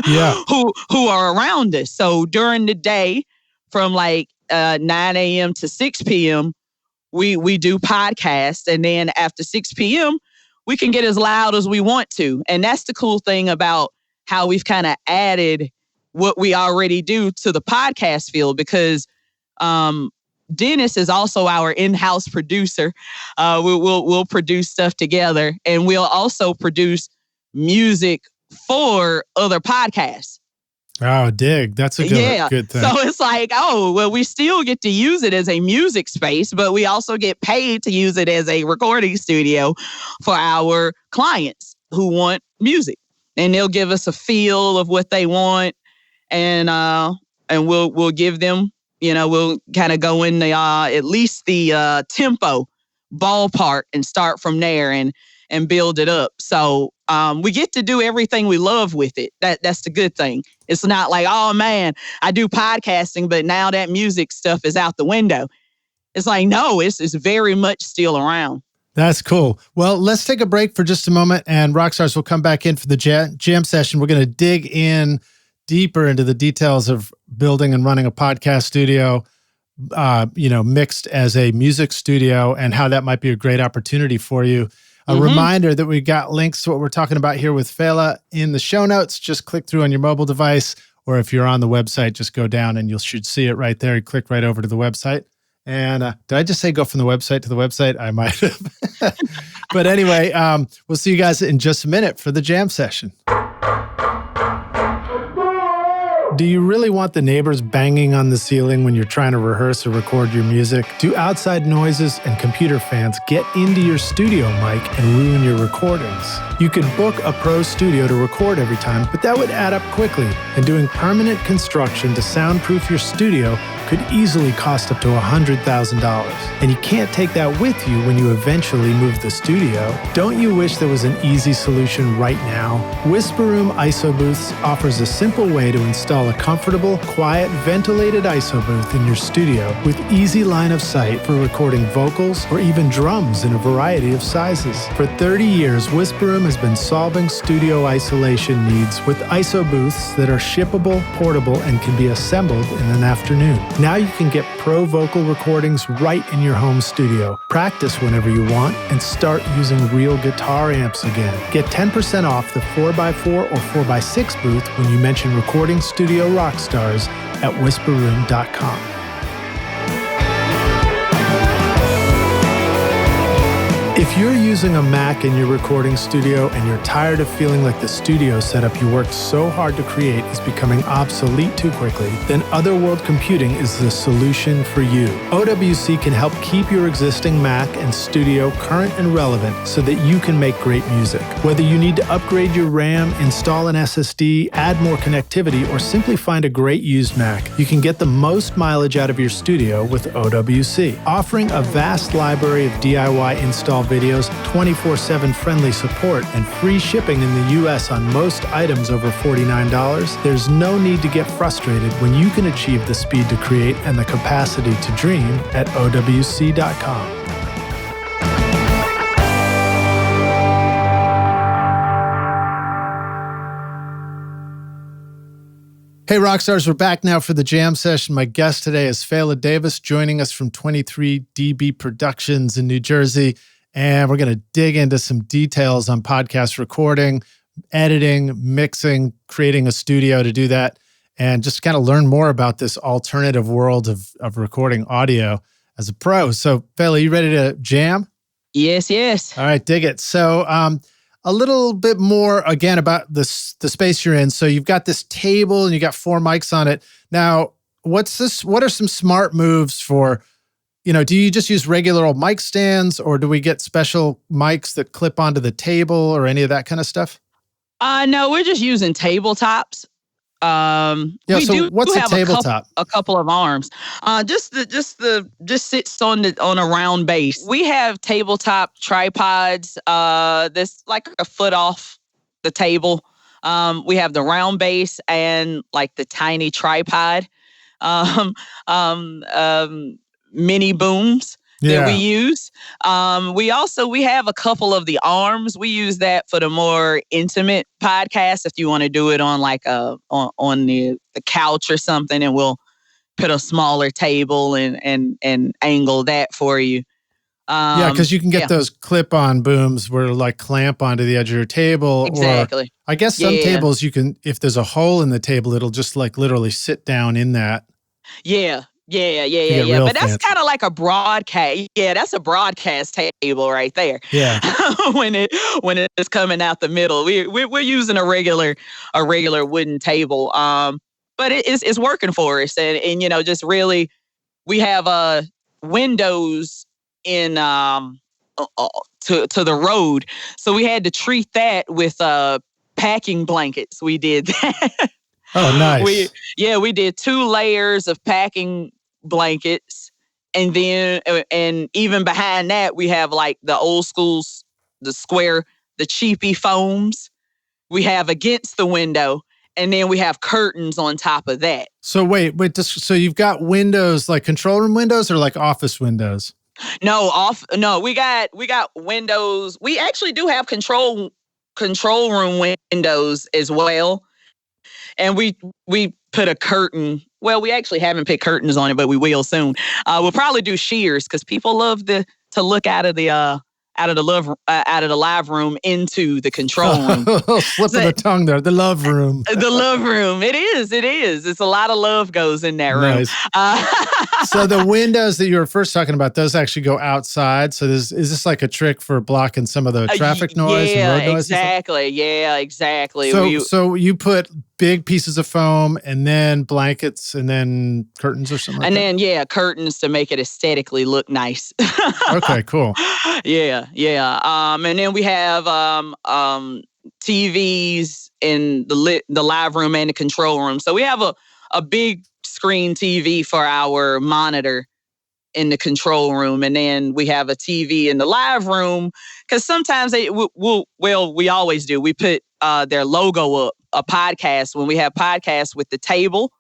who are around us. So during the day from like 9 a.m. to 6 p.m., we do podcasts. And then after 6 p.m., we can get as loud as we want to. And that's the cool thing about how we've kind of added what we already do to the podcast field because Denis is also our in-house producer. We'll produce stuff together, and we'll also produce music for other podcasts. Oh, dig. That's a good thing. So it's like, we still get to use it as a music space, but we also get paid to use it as a recording studio for our clients who want music. And they'll give us a feel of what they want, and we'll give them, we'll kind of go in the at least the tempo ballpark and start from there and build it up. So we get to do everything we love with it. That's the good thing. It's not like, oh man, I do podcasting, but now that music stuff is out the window. It's like, no, it's very much still around. That's cool. Well, let's take a break for just a moment, and Rockstars will come back in for the jam session. We're going to dig in deeper into the details of building and running a podcast studio, mixed as a music studio, and how that might be a great opportunity for you. A reminder that we got links to what we're talking about here with Fela in the show notes. Just click through on your mobile device, or if you're on the website, just go down and you should see it right there. You click right over to the website. And did I just say go from the website to the website? I might have. But anyway, we'll see you guys in just a minute for the jam session. Do you really want the neighbors banging on the ceiling when you're trying to rehearse or record your music? Do outside noises and computer fans get into your studio mic and ruin your recordings? You could book a pro studio to record every time, but that would add up quickly, and doing permanent construction to soundproof your studio could easily cost up to $100,000. And you can't take that with you when you eventually move the studio. Don't you wish there was an easy solution right now? Whisper Room ISO Booths offers a simple way to install a comfortable, quiet, ventilated ISO booth in your studio with easy line of sight for recording vocals or even drums in a variety of sizes. For 30 years, Whisper Room has been solving studio isolation needs with ISO booths that are shippable, portable, and can be assembled in an afternoon. Now you can get pro vocal recordings right in your home studio, practice whenever you want, and start using real guitar amps again. Get 10% off the 4x4 or 4x6 booth when you mention Recording Studio Rockstars at whisperroom.com. If you're using a Mac in your recording studio and you're tired of feeling like the studio setup you worked so hard to create is becoming obsolete too quickly, then Otherworld Computing is the solution for you. OWC can help keep your existing Mac and studio current and relevant so that you can make great music. Whether you need to upgrade your RAM, install an SSD, add more connectivity, or simply find a great used Mac, you can get the most mileage out of your studio with OWC. Offering a vast library of DIY install videos, 24/7 friendly support, and free shipping in the U.S. on most items over $49, there's no need to get frustrated when you can achieve the speed to create and the capacity to dream at OWC.com. Hey, Rockstars, we're back now for the jam session. My guest today is Fela Davis, joining us from 23dB Productions in New Jersey. And we're going to dig into some details on podcast recording, editing, mixing, creating a studio to do that, and just kind of learn more about this alternative world of recording audio as a pro. So, Fela, you ready to jam? Yes, yes. All right, dig it. So, a little bit more, again, about the space you're in. So you've got this table and you got 4 mics on it. Now, what are some smart moves for, do you just use regular old mic stands, or do we get special mics that clip onto the table or any of that kind of stuff? No, we're just using tabletops. What's a tabletop? A couple of arms. Just sits on a round base. We have tabletop tripods. That's like a foot off the table. We have the round base and like the tiny tripod. Mini booms that we use. We have a couple of the arms. We use that for the more intimate podcast. If you want to do it on like on the couch or something, and we'll put a smaller table and angle that for you. Because you can get those clip-on booms where like clamp onto the edge of your table. Exactly. Or I guess some tables you can, if there's a hole in the table, it'll just like literally sit down in that. Yeah. But that's kind of like a broadcast. Yeah, that's a broadcast table right there. Yeah. when it's coming out the middle, we're using a regular wooden table. But it's working for us, and just really, we have windows in to the road, so we had to treat that with packing blankets. We did that. Oh, nice. We did 2 layers of packing blankets, and then even behind that we have like the old schools, the cheapy foams we have against the window, and then we have curtains on top of that. So wait, so you've got windows, like control room windows or like office windows? No, we got windows. We actually do have control room windows as well. And we put a curtain. Well, we actually haven't put curtains on it, but we will soon. We'll probably do shears because people love to look out of the live room into the control room. Slip of the tongue there. The love room. The love room. It is. It's a lot of love goes in that room. Nice. So the windows that you were first talking about, those actually go outside. So is this like a trick for blocking some of the traffic noise and road noise? Exactly. Yeah, exactly. So you put big pieces of foam and then blankets and then curtains or something like that? And then, curtains to make it aesthetically look nice. Okay, cool. Yeah. And then we have TVs in the live room and the control room. So we have a big screen TV for our monitor in the control room, and then we have a TV in the live room because sometimes we always do. We put their logo up. A podcast, when we have podcasts with the table,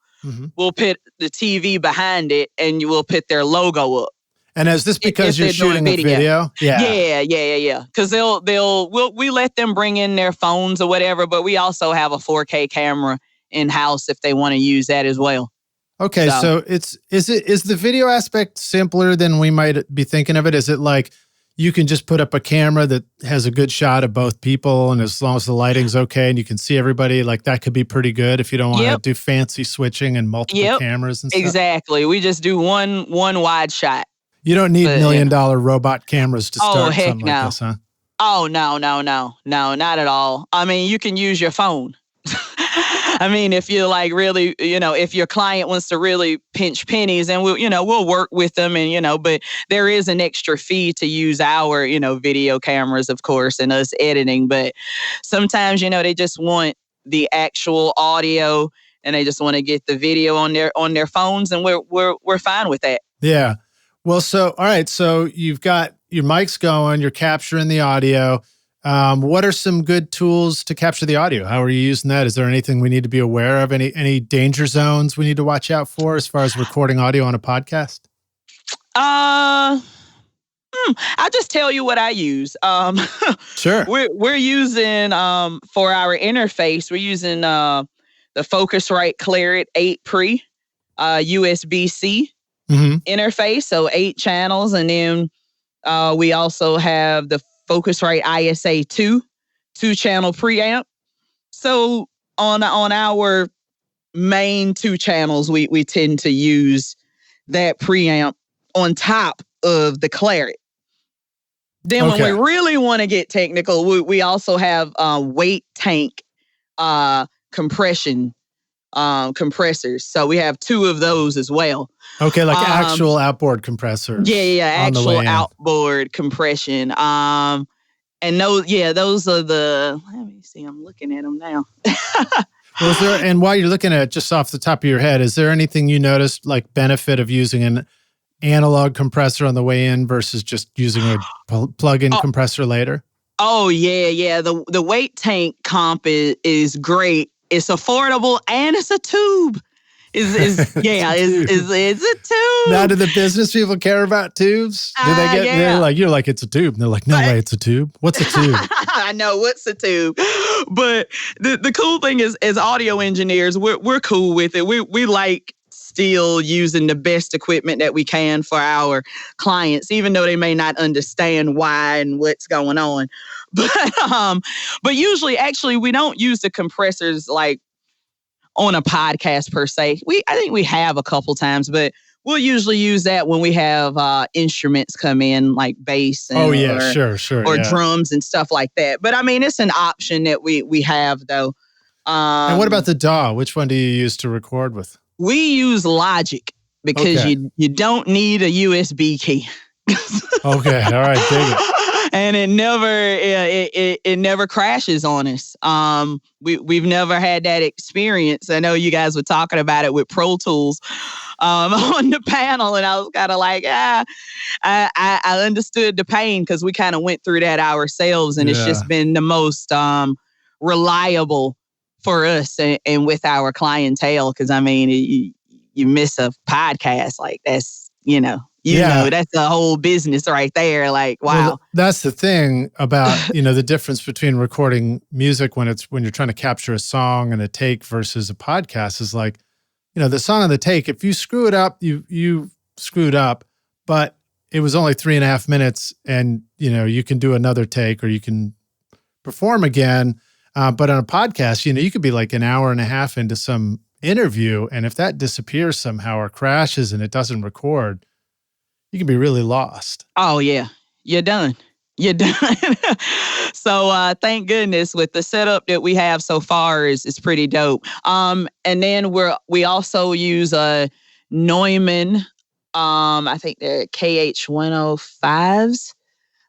we'll put the TV behind it, and you will put their logo up. And is this because you're shooting a video? Yeah. Because we let them bring in their phones or whatever, but we also have a 4K camera in house if they want to use that as well. Okay, so is the video aspect simpler than we might be thinking of it? Is it like you can just put up a camera that has a good shot of both people, and as long as the lighting's okay and you can see everybody, like that could be pretty good if you don't want to do fancy switching and multiple cameras and stuff? Exactly. We just do one wide shot. You don't need $1 million robot cameras to start something like this, huh? Oh, no, not at all. I mean, you can use your phone. I mean, if you're like really, if your client wants to really pinch pennies, and we'll work with them, and but there is an extra fee to use our, video cameras, of course, and us editing. But sometimes, they just want the actual audio, and they just want to get the video on their phones, and we're fine with that. Yeah. Well, so all right, so you've got your mic's going, you're capturing the audio. What are some good tools to capture the audio? How are you using that? Is there anything we need to be aware of? Any danger zones we need to watch out for as far as recording audio on a podcast? I'll just tell you what I use. Sure. We're using for our interface, we're using the Focusrite Clair 8 Pre USB-C interface, so 8 channels, and then we also have the Focusrite ISA 2-channel preamp. So on our main 2 channels, we tend to use that preamp on top of the Clair. Then when we really want to get technical, we also have weight tank compression compressors. So we have 2 of those as well. Okay, like actual outboard compressors. Yeah, actual outboard compression. And those are the, let me see, I'm looking at them now. And while you're looking at it, just off the top of your head, is there anything you noticed, like benefit of using an analog compressor on the way in versus just using a plug-in compressor later? Oh, yeah. The weight tank comp is great. It's affordable and it's a tube. It's a tube. Now, do the business people care about tubes? Do they get? Yeah. They're like, you're like, it's a tube. And they're like, no way, it's a tube. What's a tube? I know what's a tube, but the cool thing is, as audio engineers, we're cool with it. We like still using the best equipment that we can for our clients, even though they may not understand why and what's going on. But usually, actually, we don't use the compressors like on a podcast per se. I think we have a couple times, but we'll usually use that when we have instruments come in, like bass or drums and stuff like that. But I mean, it's an option that we have, though. And what about the DAW? Which one do you use to record with? We use Logic because you don't need a USB key. Okay, all right, dig it. And it never crashes on us. We've never had that experience. I know you guys were talking about it with Pro Tools on the panel, and I was kind of like, I understood the pain because we kind of went through that ourselves, and it's just been the most reliable for us and with our clientele. Because I mean, you miss a podcast, like that's that's a whole business right there. Like, wow. Well, that's the thing about, the difference between recording music when you're trying to capture a song and a take versus a podcast is like, the song and the take, if you screw it up, you screwed up, but it was only 3.5 minutes and, you can do another take or you can perform again. But on a podcast, you could be like an hour and a half into some interview. And if that disappears somehow or crashes and it doesn't record, you can be really lost. Oh, yeah. You're done. So thank goodness with the setup that we have so far is pretty dope. And then we also use a Neumann, I think they're KH105s.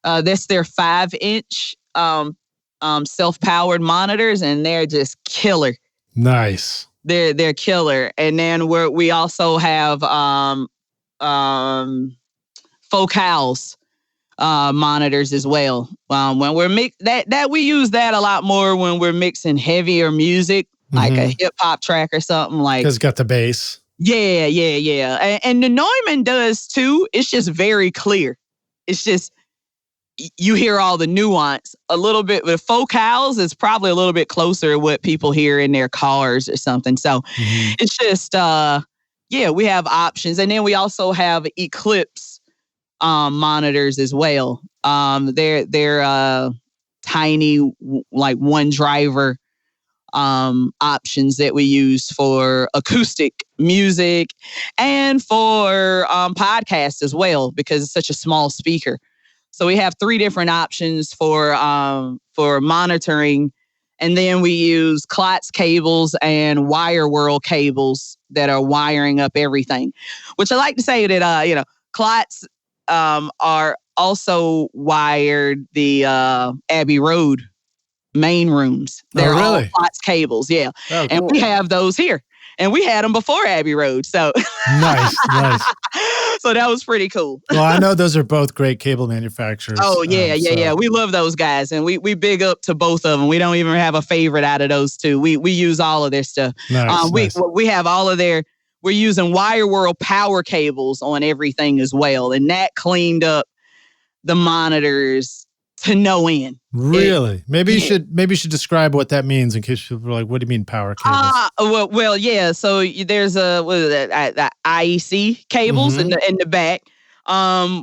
That's their 5-inch self-powered monitors, and they're just killer. Nice. They're killer. And then we also have Focals monitors as well. When we're that we use that a lot more when we're mixing heavier music, like a hip hop track or something like. Because it's got the bass. Yeah. And the Neumann does too. It's just very clear. It's just you hear all the nuance a little bit. With Focals, it's probably a little bit closer to what people hear in their cars or something. So it's just we have options, and then we also have Eclipse monitors as well. They're tiny, like one driver options that we use for acoustic music and for podcasts as well, because it's such a small speaker. So we have 3 different options for monitoring, and then we use Klotz cables and Wire World cables that are wiring up everything. Which I like to say that Klotz are also wired the Abbey Road main rooms. They're all Klotz cables, yeah. Oh, cool. And we have those here. And we had them before Abbey Road, so. Nice. So that was pretty cool. Well, I know those are both great cable manufacturers. Oh, yeah. We love those guys. And we big up to both of them. We don't even have a favorite out of those two. We use all of their stuff. Nice, nice. We have all of we're using Wire World power cables on everything as well. And that cleaned up the monitors to no end. Really? Maybe you should describe what that means in case people are like, what do you mean power cables? Well, yeah. So there's the IEC cables in the back.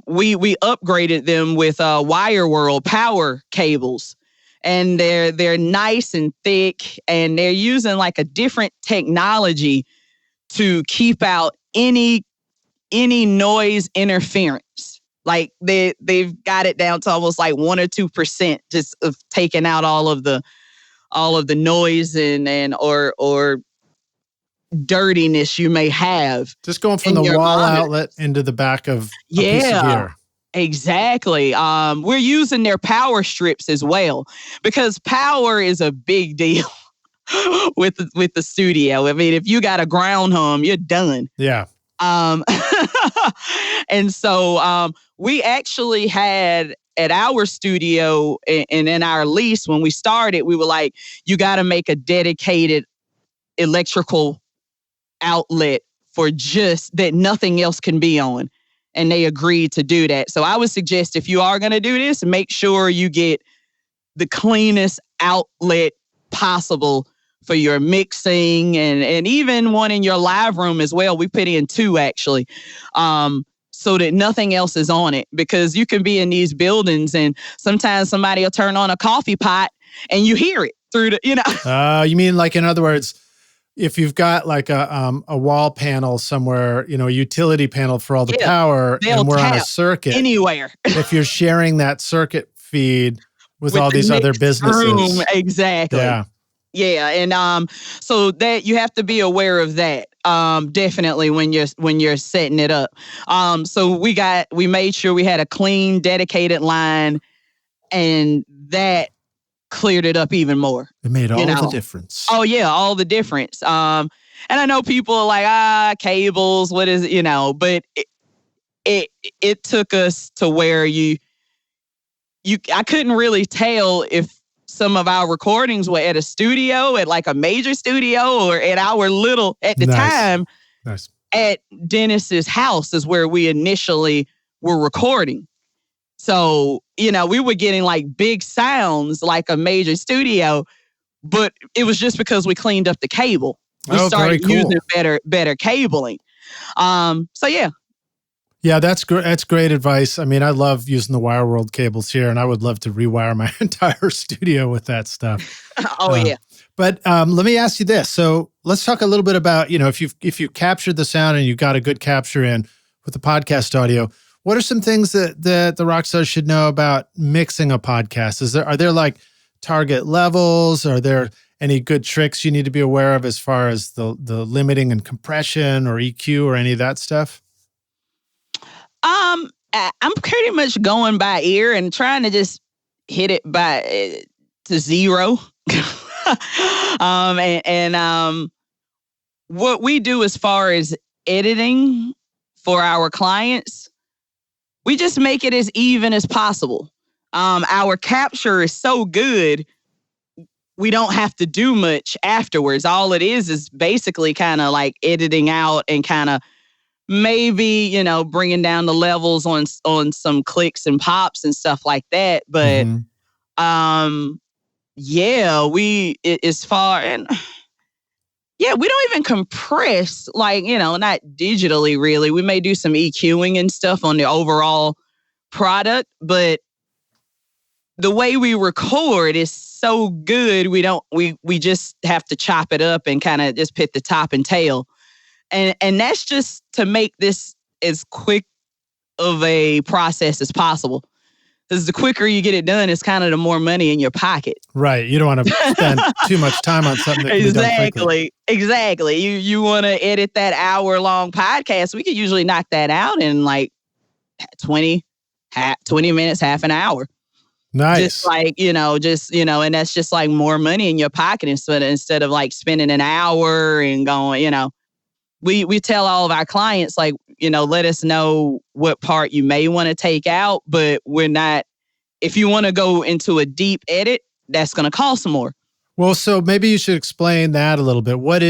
We upgraded them with Wire World power cables, and they're nice and thick, and they're using like a different technology to keep out any noise interference. Like they've got it down to almost like 1 or 2% just of taking out all of the noise and or dirtiness you may have. Just going from the wall outlet into the back of a piece of gear. Exactly. We're using their power strips as well because power is a big deal with the studio. I mean, if you got a ground hum, you're done. Yeah. And so we actually had at our studio and in our lease when we started, we were like, you got to make a dedicated electrical outlet for just that nothing else can be on. And they agreed to do that. So I would suggest if you are going to do this, make sure you get the cleanest outlet possible for your mixing and even one in your live room as well. We put in 2 actually, so that nothing else is on it, because you can be in these buildings and sometimes somebody will turn on a coffee pot and you hear it through the, you mean like, in other words, if you've got like a wall panel somewhere, a utility panel for all the power, and we're on a circuit anywhere. If you're sharing that circuit feed with all these other businesses. Exactly. Yeah. Yeah. And so that you have to be aware of that. Definitely when you're setting it up. So we made sure we had a clean, dedicated line, and that cleared it up even more. It made all the difference. Oh yeah, all the difference. And I know people are like, cables, what is it, but it took us to where I couldn't really tell if some of our recordings were at a studio, at like a major studio, or at our little, at the time, at Denis's house is where we initially were recording. So, we were getting like big sounds like a major studio, but it was just because we cleaned up the cable. We started using better cabling. So yeah. Yeah, that's great advice. I mean, I love using the Wire World cables here, and I would love to rewire my entire studio with that stuff. Yeah. But let me ask you this. So let's talk a little bit about, if you captured the sound and you got a good capture in with the podcast audio, what are some things that the rock stars should know about mixing a podcast? Are there like target levels? Are there any good tricks you need to be aware of as far as the limiting and compression or EQ or any of that stuff? I'm pretty much going by ear and trying to just hit it to 0. What we do as far as editing for our clients, we just make it as even as possible. Our capture is so good, we don't have to do much afterwards. All it is basically kind of like editing out and kind of maybe, bringing down the levels on some clicks and pops and stuff like that. But, we don't even compress, like, not digitally really. We may do some EQing and stuff on the overall product, but the way we record is so good. We just have to chop it up and kind of just put the top and tail. And that's just to make this as quick of a process as possible. Because the quicker you get it done, it's kind of the more money in your pocket. Right. You don't want to spend too much time on something that can be done quickly. Exactly. You want to edit that hour-long podcast. We could usually knock that out in like 20 minutes, half an hour. Nice. Just like, and that's just like more money in your pocket instead of like spending an hour and going, we tell all of our clients, like, let us know what part you may want to take out, but if you want to go into a deep edit, that's going to cost more. Well, so maybe you should explain that a little bit. What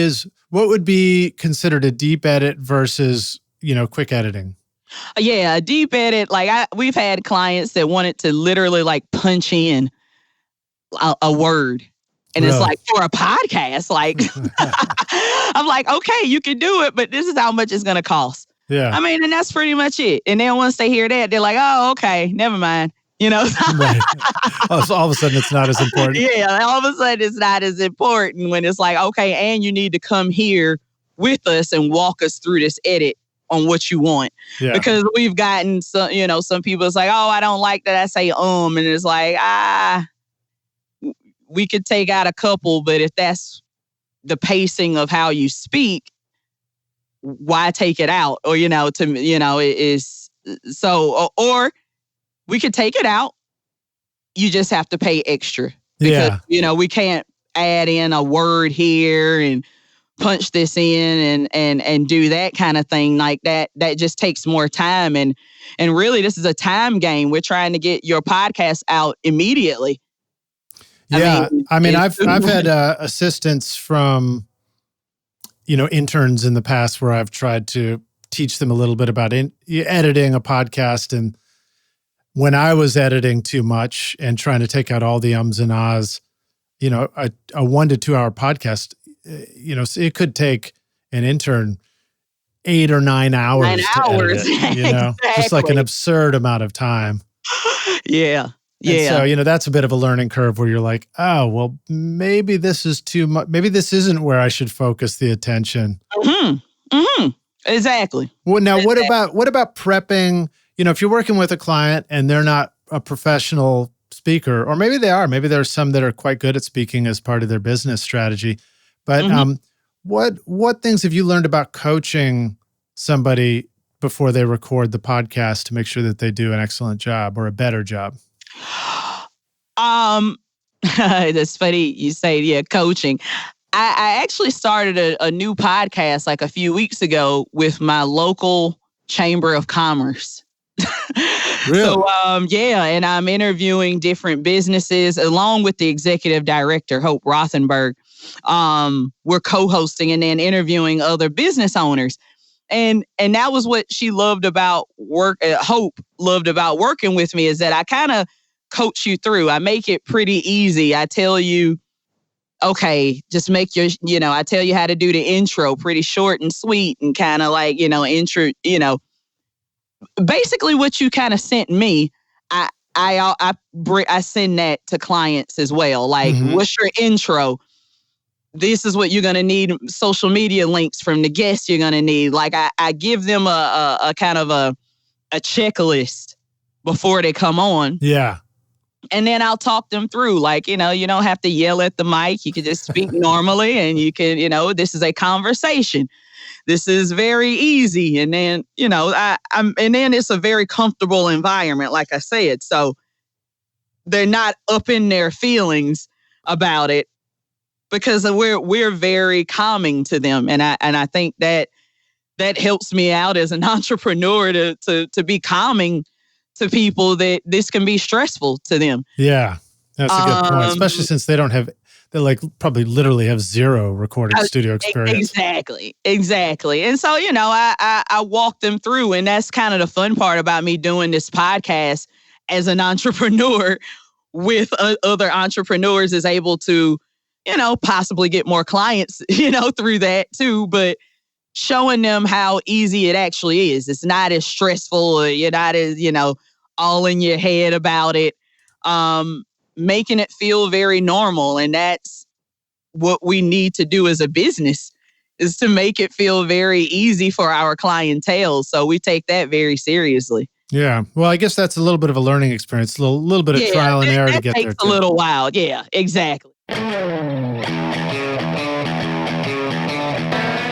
would be considered a deep edit versus, quick editing? Yeah, a deep edit. Like we've had clients that wanted to literally like punch in a word. And It's like, for a podcast, like, I'm like, okay, you can do it, but this is how much it's going to cost. Yeah. I mean, and that's pretty much it. And then once they hear that, they're like, oh, okay, never mind. Right. So all of a sudden it's not as important. Yeah, all of a sudden it's not as important when it's like, okay, and you need to come here with us and walk us through this edit on what you want. Yeah. Because we've gotten some people, it's like, oh, I don't like that I say and it's like, we could take out a couple, but if that's the pacing of how you speak, why take it out? Or, it is so, or we could take it out. You just have to pay extra because, we can't add in a word here and punch this in and do that kind of thing like that. That just takes more time. And really, this is a time game. We're trying to get your podcast out immediately. Yeah. I've had assistants from, interns in the past where I've tried to teach them a little bit about editing a podcast. And when I was editing too much and trying to take out all the ums and ahs, a 1 to 2 hour podcast, it could take an intern 8 or 9 hours. 9 hours. To edit it, Exactly. Just like an absurd amount of time. Yeah. Yeah. And so, that's a bit of a learning curve where you're like, oh, well, maybe this is too much. Maybe this isn't where I should focus the attention. Mm-hmm. Mm-hmm. Exactly. Well, now what about prepping? If you're working with a client and they're not a professional speaker, or maybe they are, maybe there's some that are quite good at speaking as part of their business strategy. But what things have you learned about coaching somebody before they record the podcast to make sure that they do an excellent job or a better job? That's funny you say, coaching. I actually started a new podcast like a few weeks ago with my local Chamber of Commerce. Really? So, and I'm interviewing different businesses along with the executive director, Hope Rothenberg. We're co-hosting and then interviewing other business owners. And that was what she loved about Hope loved about working with me, is that I kind of coach you through. I make it pretty easy. I tell you, okay, just make I tell you how to do the intro, pretty short and sweet and kind of like, intro, basically what you kind of sent me, I send that to clients as well. Like, what's your intro? This is what you're going to need. Social media links from the guests you're going to need. Like I give them a kind of a checklist before they come on. Yeah. And then I'll talk them through, like, you don't have to yell at the mic. You can just speak normally and you can, this is a conversation. This is very easy. And then, and then it's a very comfortable environment, like I said. So they're not up in their feelings about it because we're very calming to them. And I think that helps me out as an entrepreneur to be calming to people that this can be stressful to them. Yeah, that's a good point, especially since they probably literally have zero recording studio experience. Exactly. And so, I walk them through, and that's kind of the fun part about me doing this podcast as an entrepreneur with other entrepreneurs, is able to, possibly get more clients, through that too, but showing them how easy it actually is. It's not as stressful, or you're not as, all in your head about it. Making it feel very normal. And that's what we need to do as a business, is to make it feel very easy for our clientele. So we take that very seriously. Yeah. Well, I guess that's a little bit of a learning experience, a little bit of trial and error to get there. It takes a little while. Yeah, exactly.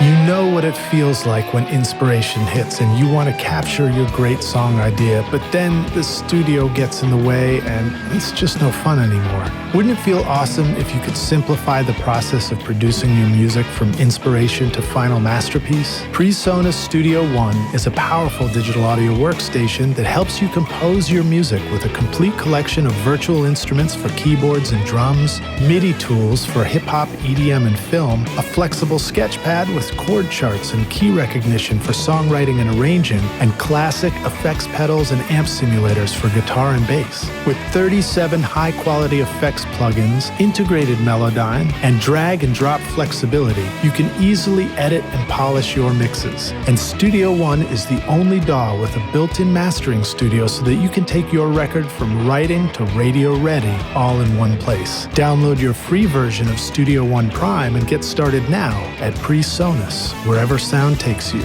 You know what it feels like when inspiration hits and you want to capture your great song idea, but then the studio gets in the way and it's just no fun anymore. Wouldn't it feel awesome if you could simplify the process of producing your music from inspiration to final masterpiece? PreSonus Studio One is a powerful digital audio workstation that helps you compose your music with a complete collection of virtual instruments for keyboards and drums, MIDI tools for hip-hop, EDM, and film, a flexible sketch pad with chord charts and key recognition for songwriting and arranging, and classic effects pedals and amp simulators for guitar and bass. With 37 high-quality effects plugins, integrated Melodyne, and drag and drop flexibility, you can easily edit and polish your mixes. And Studio One is the only DAW with a built-in mastering studio so that you can take your record from writing to radio ready all in one place. Download your free version of Studio One Prime and get started now at PreSonus, wherever sound takes you.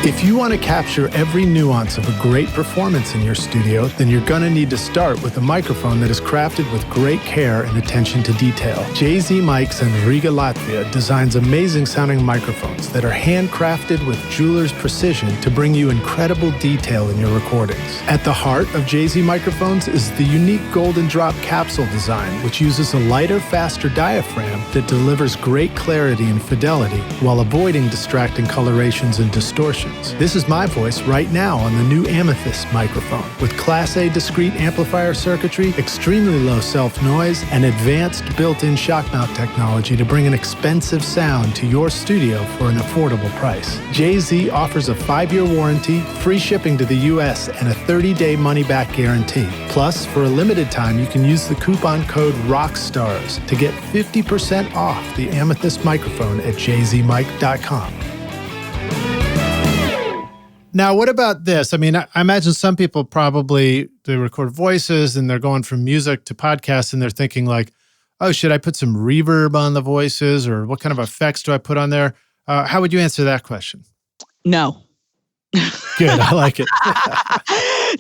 If you want to capture every nuance of a great performance in your studio, then you're going to need to start with a microphone that is crafted with great care and attention to detail. JZ Mics in Riga, Latvia designs amazing sounding microphones that are handcrafted with jeweler's precision to bring you incredible detail in your recordings. At the heart of JZ microphones is the unique Golden Drop capsule design, which uses a lighter, faster diaphragm that delivers great clarity and fidelity while avoiding distracting colorations and distortions. This is my voice right now on the new Amethyst microphone with Class A discrete amplifier circuitry, extremely low self-noise, and advanced built-in shock mount technology to bring an expensive sound to your studio for an affordable price. JZ offers a 5-year warranty, free shipping to the US, and a 30-day money-back guarantee. Plus, for a limited time, you can use the coupon code ROCKSTARS to get 50% off the Amethyst microphone at jzmic.com. Now, what about this? I mean, I imagine some people probably, they record voices and they're going from music to podcasts and they're thinking like, oh, should I put some reverb on the voices or what kind of effects do I put on there? How would you answer that question? No. Good, I like it.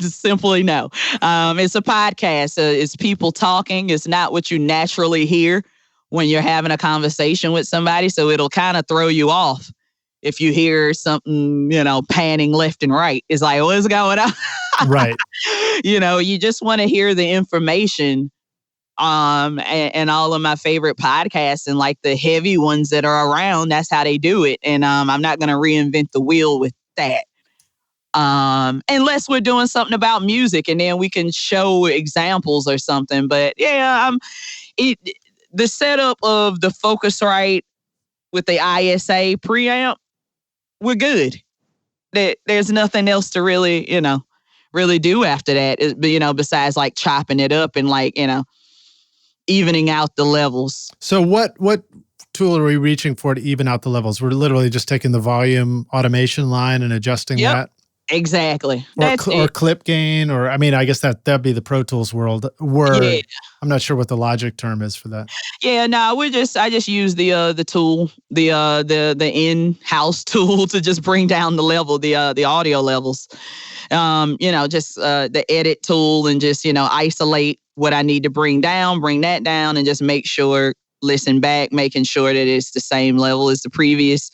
Just simply no. It's a podcast. It's people talking. It's not what you naturally hear when you're having a conversation with somebody. So it'll kind of throw you off. If you hear something, panning left and right, it's like, what's going on? Right. You just want to hear the information. And all of my favorite podcasts and like the heavy ones that are around, that's how they do it. And I'm not going to reinvent the wheel with that. Unless we're doing something about music and then we can show examples or something. But yeah, the setup of the Focusrite with the ISA preamp, we're good. There's nothing else to really do after that, besides like chopping it up and like, evening out the levels. So what tool are we reaching for to even out the levels? We're literally just taking the volume automation line and adjusting that? Exactly. Or clip gain, or I mean, I guess that'd be the Pro Tools word. Yeah. I'm not sure what the Logic term is for that. Yeah, no, I just use the tool, the in-house tool to just bring down the level, the audio levels. Just the edit tool and just isolate what I need to bring that down, and just make sure, listen back, making sure that it's the same level as the previous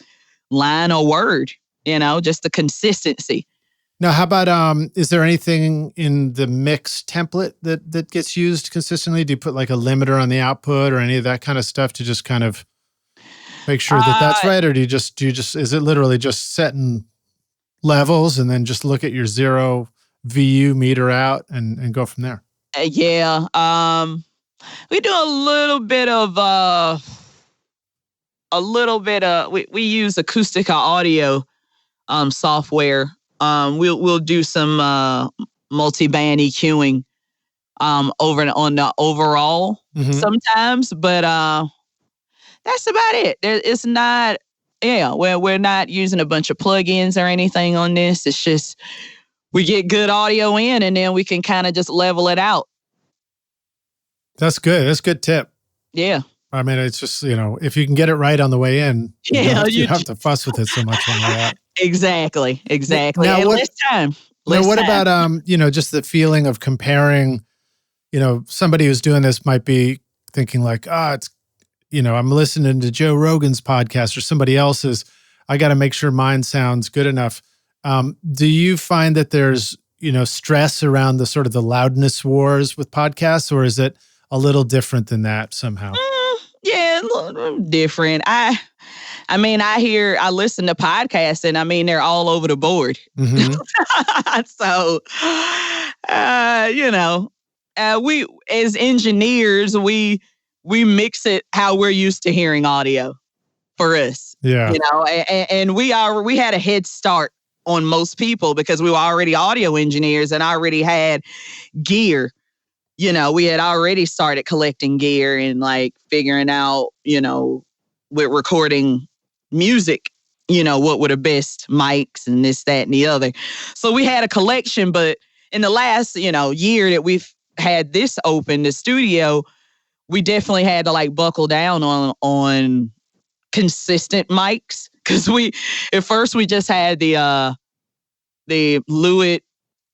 line or word. Just the consistency. Now, how about, is there anything in the mix template that gets used consistently? Do you put like a limiter on the output or any of that kind of stuff to just kind of make sure that that's right? Or do you just, is it literally just setting levels and then just look at your 0 VU meter out and go from there? Yeah. We do a little bit of, we use Acoustica Audio software. We'll do some multi-band EQing on the overall sometimes, but that's about it. It's not, we're not using a bunch of plugins or anything on this. It's just we get good audio in and then we can kind of just level it out. That's good. That's a good tip. Yeah. I mean, it's just, if you can get it right on the way in, you don't have to fuss with it so much on the way out. Exactly. Now, and less time. What about, just the feeling of comparing, somebody who's doing this might be thinking like, I'm listening to Joe Rogan's podcast or somebody else's, I got to make sure mine sounds good enough. Do you find that there's, stress around the sort of the loudness wars with podcasts, or is it a little different than that somehow? Yeah, a little different. I listen to podcasts and they're all over the board. Mm-hmm. So, we as engineers, we mix it how we're used to hearing audio for us. Yeah. And we had a head start on most people because we were already audio engineers and already had gear. We had already started collecting gear and like figuring out, with recording music, what were the best mics and this, that, and the other. So we had a collection, but in the last, year that we've had this open, the studio, we definitely had to like buckle down on consistent mics. Cause at first we just had the Lewitt,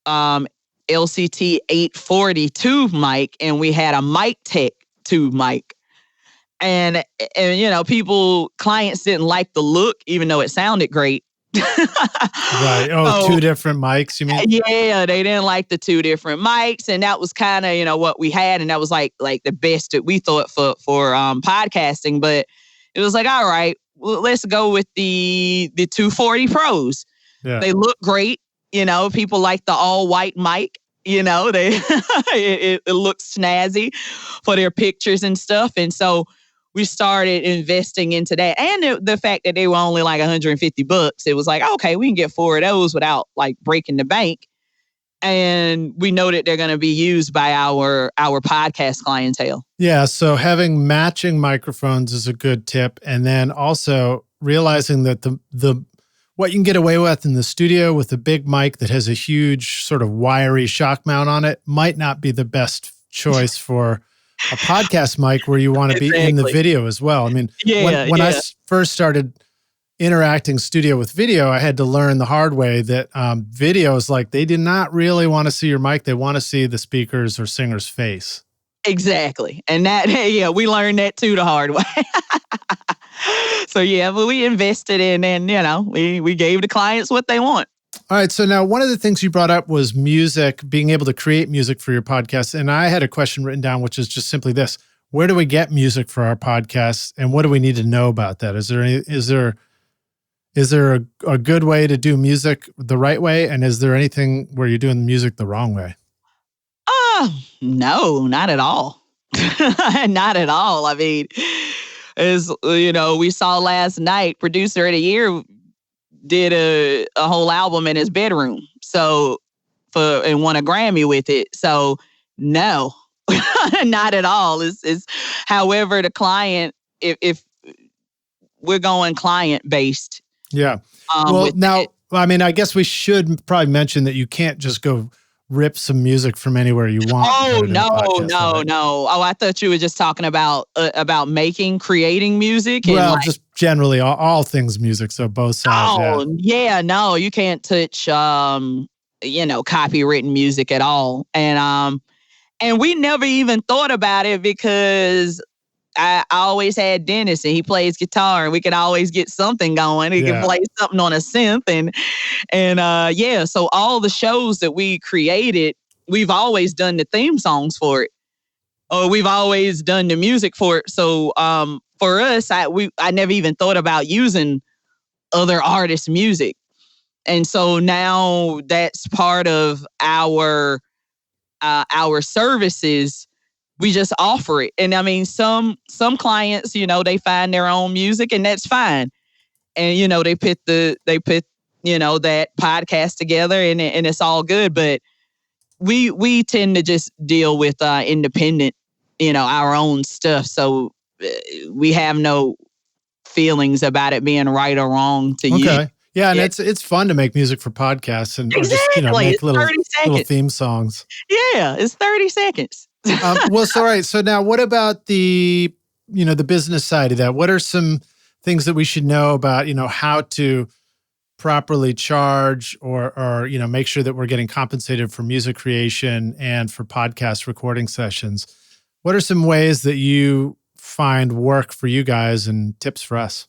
LCT 840 tube mic, and we had a Mic Tech tube mic. And clients didn't like the look, even though it sounded great. Right. Oh, two different mics, you mean? Yeah, they didn't like the two different mics. And that was kind of, what we had. And that was like the best that we thought for podcasting. But it was like, all right, well, let's go with the 240 Pros. Yeah. They look great. People like the all white mic. It looks snazzy for their pictures and stuff. And so we started investing into that. And the fact that they were only like $150, it was like, okay, we can get 4 of those without like breaking the bank. And we know that they're going to be used by our podcast clientele. Yeah. So having matching microphones is a good tip. And then also realizing that the what you can get away with in the studio with a big mic that has a huge sort of wiry shock mount on it might not be the best choice for a podcast mic where you want to be in the video as well. I mean, when I first started interacting studio with video, I had to learn the hard way that video is like, they did not really want to see your mic. They want to see the speaker's or singer's face. Exactly. And that, we learned that too the hard way. So but we invested in, and we gave the clients what they want. All right. So now one of the things you brought up was music, being able to create music for your podcast. And I had a question written down, which is just simply this: where do we get music for our podcasts, and what do we need to know about that? Is there a good way to do music the right way, and is there anything where you're doing music the wrong way? No, not at all. Not at all. I mean, as we saw last night, Producer of the Year did a whole album in his bedroom. So and won a Grammy with it. So no, not at all. It's however the client, if we're going client based. Yeah. Well, now, I guess we should probably mention that you can't just go rip some music from anywhere you want. Oh, no. Oh, I thought you were just talking about creating music. Well, just generally all things music. So both sides. Oh, yeah. No, you can't touch, copywritten music at all. And we never even thought about it because I always had Denis, and he plays guitar, and we can always get something going. He can play something on a synth, and so all the shows that we created, we've always done the theme songs for it, or we've always done the music for it. So for us, I never even thought about using other artists' music, and so now that's part of our services. We just offer it. And I mean, some clients, they find their own music, and that's fine. And, they put that podcast together, and it's all good. But we tend to just deal with independent, our own stuff. So we have no feelings about it being right or wrong to you. Okay. Yeah, and it's fun to make music for podcasts and exactly. Or just, make little theme songs. Yeah, it's 30 seconds. Well, so all right. So now, what about the business side of that? What are some things that we should know about, how to properly charge or make sure that we're getting compensated for music creation and for podcast recording sessions? What are some ways that you find work for you guys and tips for us?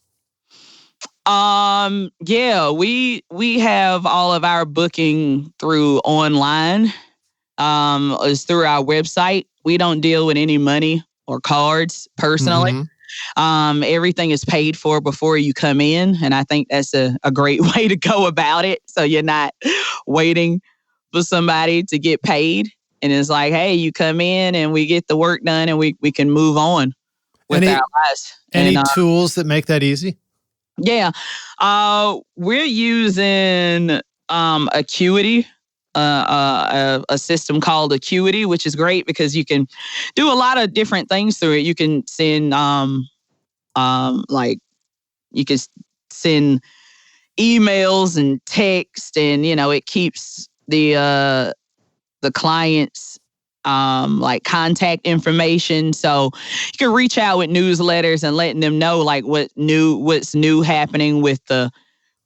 Yeah, we have all of our booking through online. Is through our website. We don't deal with any money or cards personally. Everything is paid for before you come in. And I think that's a great way to go about it. So you're not waiting for somebody to get paid. And it's like, hey, you come in and we get the work done and we can move on with our lives. Any tools that make that easy? Yeah. We're using Acuity. A system called Acuity, which is great because you can do a lot of different things through it. You can send you can send emails and text, and it keeps the client's contact information. So you can reach out with newsletters and letting them know what's new happening with the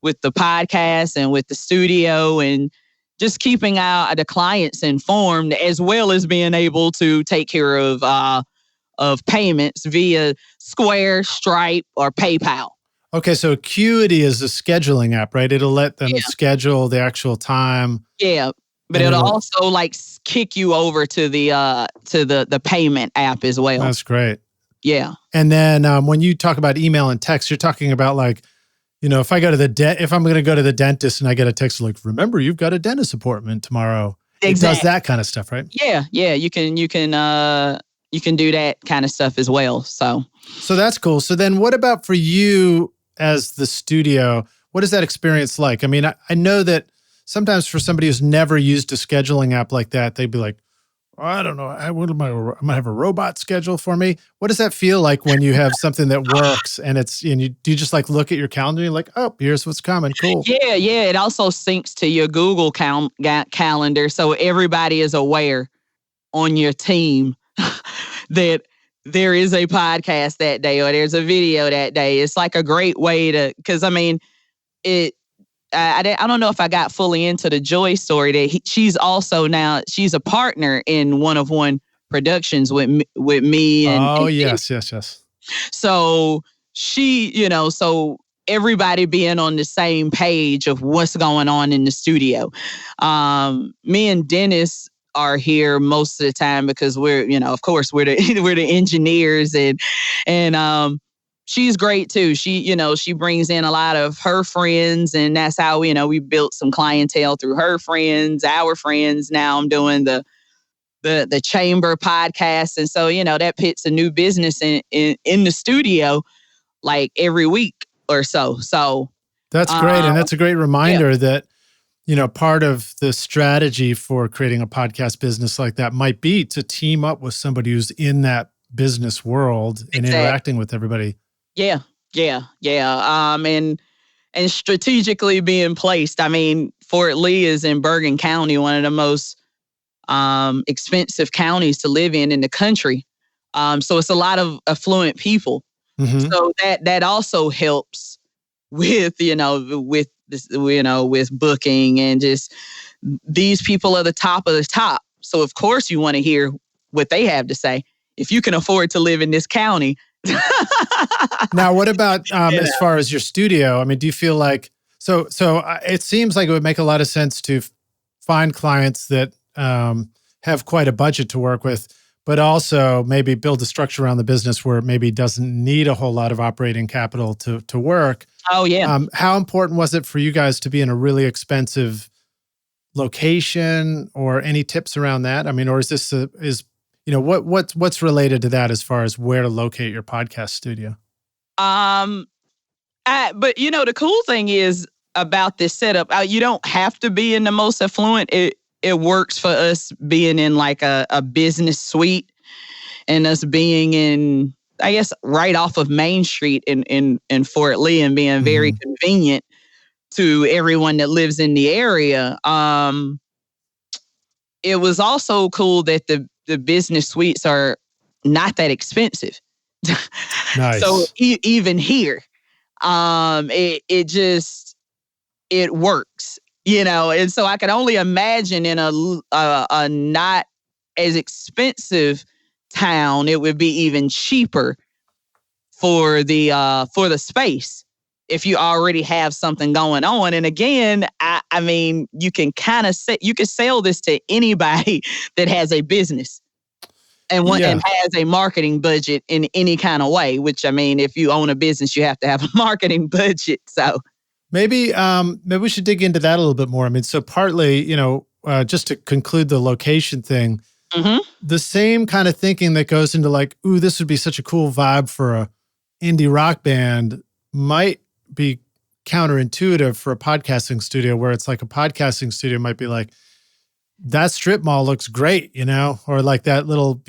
podcast and with the studio, and just keeping the clients informed, as well as being able to take care of payments via Square, Stripe, or PayPal. Okay, so Acuity is a scheduling app, right? It'll let them schedule the actual time. Yeah, but it'll also kick you over to the payment app as well. That's great. Yeah. And then when you talk about email and text, you're talking about if I go to if I'm going to go to the dentist and I get a text remember, you've got a dentist appointment tomorrow. Exactly. It does that kind of stuff, right? Yeah. You can do that kind of stuff as well. So that's cool. So then what about for you as the studio? What is that experience like? I mean, I know that sometimes for somebody who's never used a scheduling app like that, they'd be like, I don't know. I'm going to have a robot schedule for me. What does that feel like when you have something that works and do you just look at your calendar and you're like, oh, here's what's coming. Cool. Yeah. It also syncs to your Google calendar. So everybody is aware on your team that there is a podcast that day or there's a video that day. It's a great way to, because I don't know if I got fully into the Joy story that she's a partner in One of One Productions with me. And yes. So she, so everybody being on the same page of what's going on in the studio. Me and Denis are here most of the time because we're, of course we're the engineers and she's great too. She brings in a lot of her friends, and that's how we built some clientele through her friends, our friends. Now I'm doing the Chamber podcast, and so that puts a new business in the studio every week or so. So that's great, and that's a great reminder that part of the strategy for creating a podcast business like that might be to team up with somebody who's in that business world and interacting with everybody. Yeah. And strategically being placed. I mean, Fort Lee is in Bergen County, one of the most expensive counties to live in the country. So it's a lot of affluent people. Mm-hmm. So that also helps with with booking, and just these people are the top of the top. So of course you want to hear what they have to say. If you can afford to live in this county. Now, what about as far as your studio? I mean, do you feel like so it seems like it would make a lot of sense to find clients that have quite a budget to work with, but also maybe build a structure around the business where it maybe doesn't need a whole lot of operating capital to work. Oh, yeah. How important was it for you guys to be in a really expensive location, or any tips around that? I mean, or is this what's related to that as far as where to locate your podcast studio? But the cool thing is about this setup, you don't have to be in the most affluent. It works for us being in a business suite, and us being in, I guess, right off of Main Street in Fort Lee, and being very convenient to everyone that lives in the area. It was also cool that the business suites are not that expensive. Nice. So even here, it works, and so I can only imagine in a not as expensive town, it would be even cheaper for the space if you already have something going on. And again, I mean, you can sell this to anybody that has a business and has a marketing budget in any kind of way, which, I mean, if you own a business, you have to have a marketing budget. So maybe we should dig into that a little bit more. I mean, so partly, just to conclude the location thing, the same kind of thinking that goes into like, ooh, this would be such a cool vibe for a indie rock band might be counterintuitive for a podcasting studio, where it's like a podcasting studio might be like, that strip mall looks great, or like that little,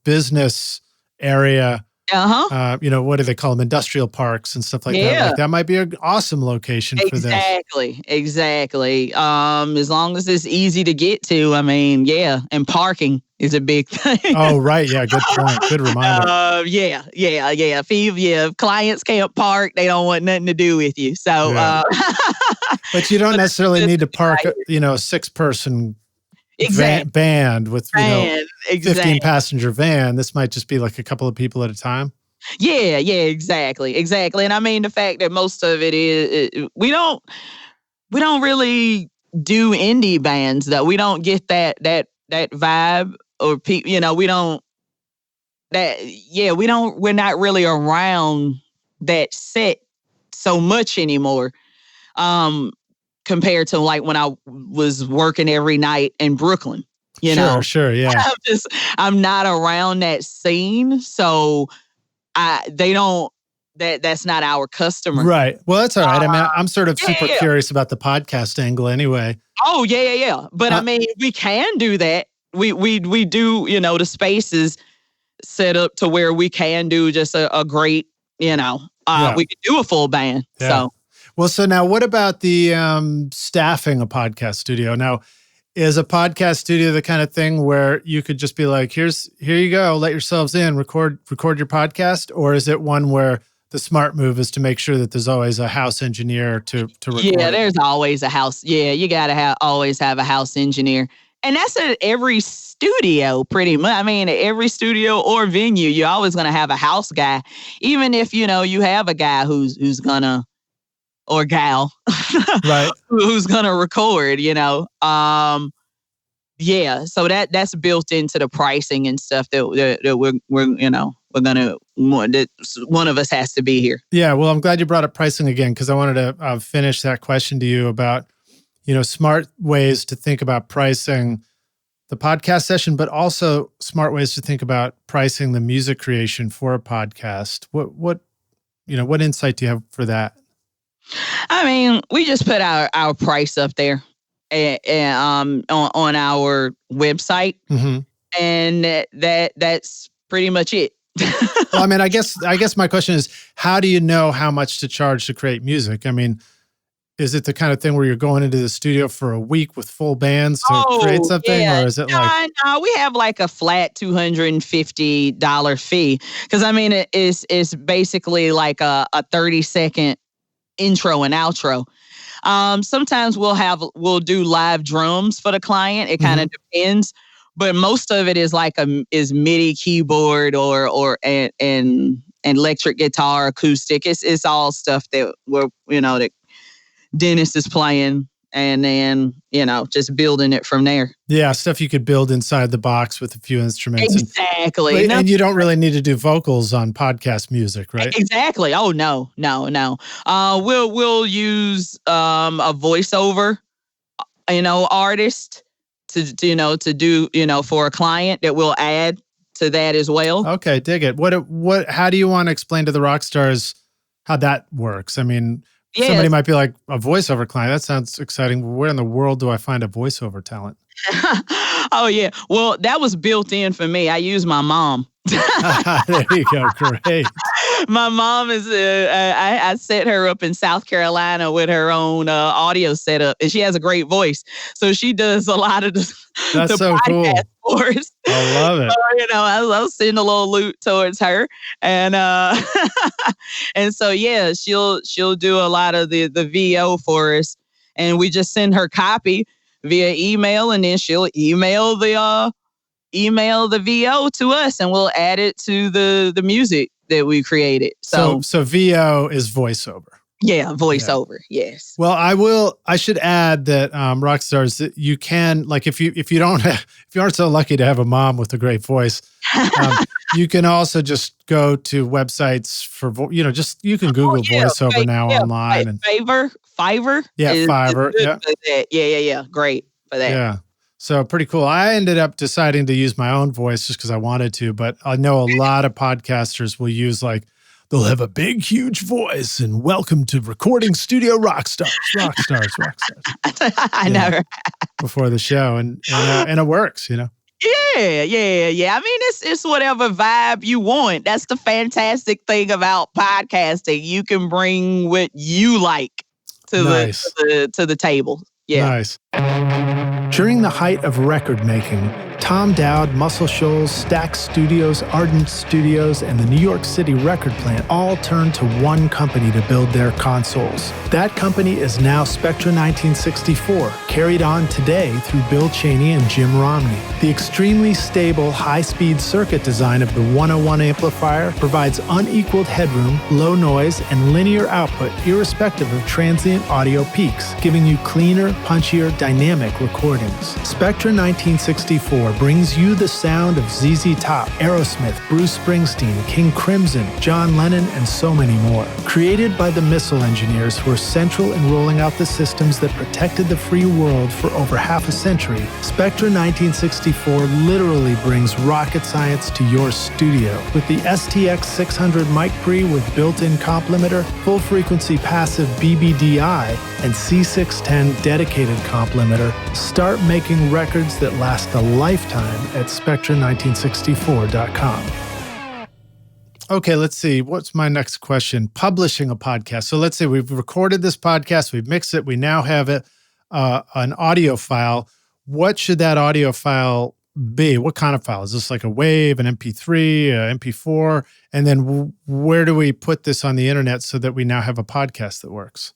business area. What do they call them? Industrial parks and stuff like that. Like that might be an awesome location for this. Exactly. As long as it's easy to get to, I mean, and parking is a big thing. Oh, right. Yeah. Good point. Good reminder. If clients can't park, they don't want nothing to do with you. So, but you don't necessarily need to park, a 6-person band with 15 passenger van. This might just be like a couple of people at a time. Yeah, exactly. And I mean, the fact that most of it is we don't really do indie bands, though. We don't get that vibe, or we're not really around that set so much anymore. Compared to like when I was working every night in Brooklyn, Sure, yeah. I'm not around that scene, so that's not our customer. Right. Well, that's all right. I mean, I'm sort of super curious about the podcast angle anyway. Oh, yeah. But I mean, we can do that. We do, the space is set up to where we can do just a great, we can do a full band. Yeah. So. Well, so now what about the staffing a podcast studio? Now, is a podcast studio the kind of thing where you could just be like, here you go, let yourselves in, record your podcast? Or is it one where the smart move is to make sure that there's always a house engineer to record? Yeah, there's always a house. Yeah, you got to always have a house engineer. And that's at every studio, pretty much. I mean, every studio or venue, you're always going to have a house guy. Even if, you have a guy who's going to, or gal, right, who's gonna record, So that's built into the pricing and stuff that one of us has to be here. Yeah, well, I'm glad you brought up pricing again, because I wanted to finish that question to you about, smart ways to think about pricing the podcast session, but also smart ways to think about pricing the music creation for a podcast. What insight do you have for that? I mean, we just put our price up there on our website, and that's pretty much it. Well, I mean, I guess my question is, how do you know how much to charge to create music? I mean, is it the kind of thing where you're going into the studio for a week with full bands to create something, or is it No, we have like a flat $250 fee, because I mean, it's basically like a 30-second intro and outro. Sometimes we'll do live drums for the client. It kind of depends, but most of it is like is MIDI keyboard or an electric guitar, acoustic. It's all stuff that that Denis is playing, and then just building it from there. Yeah, stuff you could build inside the box with a few instruments. Exactly. And you don't really need to do vocals on podcast music, right? Exactly. Oh, no. We'll use a voiceover, artist to do, for a client that we'll add to that as well. Okay, dig it. How do you want to explain to the rock stars how that works? I mean, somebody might be like, a voiceover client, that sounds exciting. Where in the world do I find a voiceover talent? Oh, yeah. Well, that was built in for me. I use my mom. There you go. Great. My mom is, I set her up in South Carolina with her own audio setup, and she has a great voice. So she does a lot of the so podcast cool. for us. I love it. So, I'll send a little loot towards her. And and so, yeah, she'll do a lot of the VO for us. And we just send her copy via email, and then she'll email the VO to us, and we'll add it to the music that we created. So VO is voiceover. Yeah, voiceover. Yeah. Yes. Well, I should add that Rockstars, that you can, like, if you aren't so lucky to have a mom with a great voice, you can also just go to websites for you can Google voiceover now online and Fiverr. Yeah, Fiverr. Yeah. Great for that. Yeah. So pretty cool. I ended up deciding to use my own voice just because I wanted to, but I know a lot of podcasters will use they'll have a big, huge voice and welcome to Recording Studio Rockstars. I know. Before the show. And it works, Yeah. I mean, it's whatever vibe you want. That's the fantastic thing about podcasting. You can bring what you like to the table. Yeah. Nice. During the height of record making, Tom Dowd, Muscle Shoals, Stax Studios, Ardent Studios, and the New York City record plant all turned to one company to build their consoles. That company is now Spectra 1964, carried on today through Bill Cheney and Jim Romney. The extremely stable, high-speed circuit design of the 101 amplifier provides unequaled headroom, low noise, and linear output irrespective of transient audio peaks, giving you cleaner, punchier, dynamic recordings. Spectra 1964 brings you the sound of ZZ Top, Aerosmith, Bruce Springsteen, King Crimson, John Lennon, and so many more. Created by the missile engineers who were central in rolling out the systems that protected the free world for over half a century, Spectra 1964 literally brings rocket science to your studio. With the STX 600 mic pre with built-in comp limiter, full-frequency passive BBDI, and C610 dedicated comp limiter, start making records that last a lifetime at Spectra1964.com. Okay, let's see. What's my next question? Publishing a podcast. So let's say we've recorded this podcast, we've mixed it, we now have an audio file. What should that audio file be? What kind of file? Is this like a WAV, an MP3, an MP4? And then where do we put this on the internet so that we now have a podcast that works?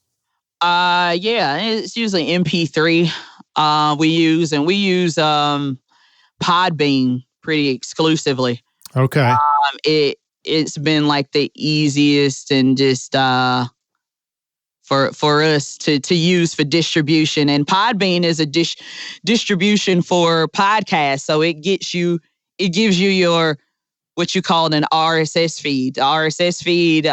It's usually MP3 we use Podbean pretty exclusively. Okay. It's been like the easiest and just for us to use for distribution. And Podbean is a distribution for podcasts, so it gives you your what you call an RSS feed. The RSS feed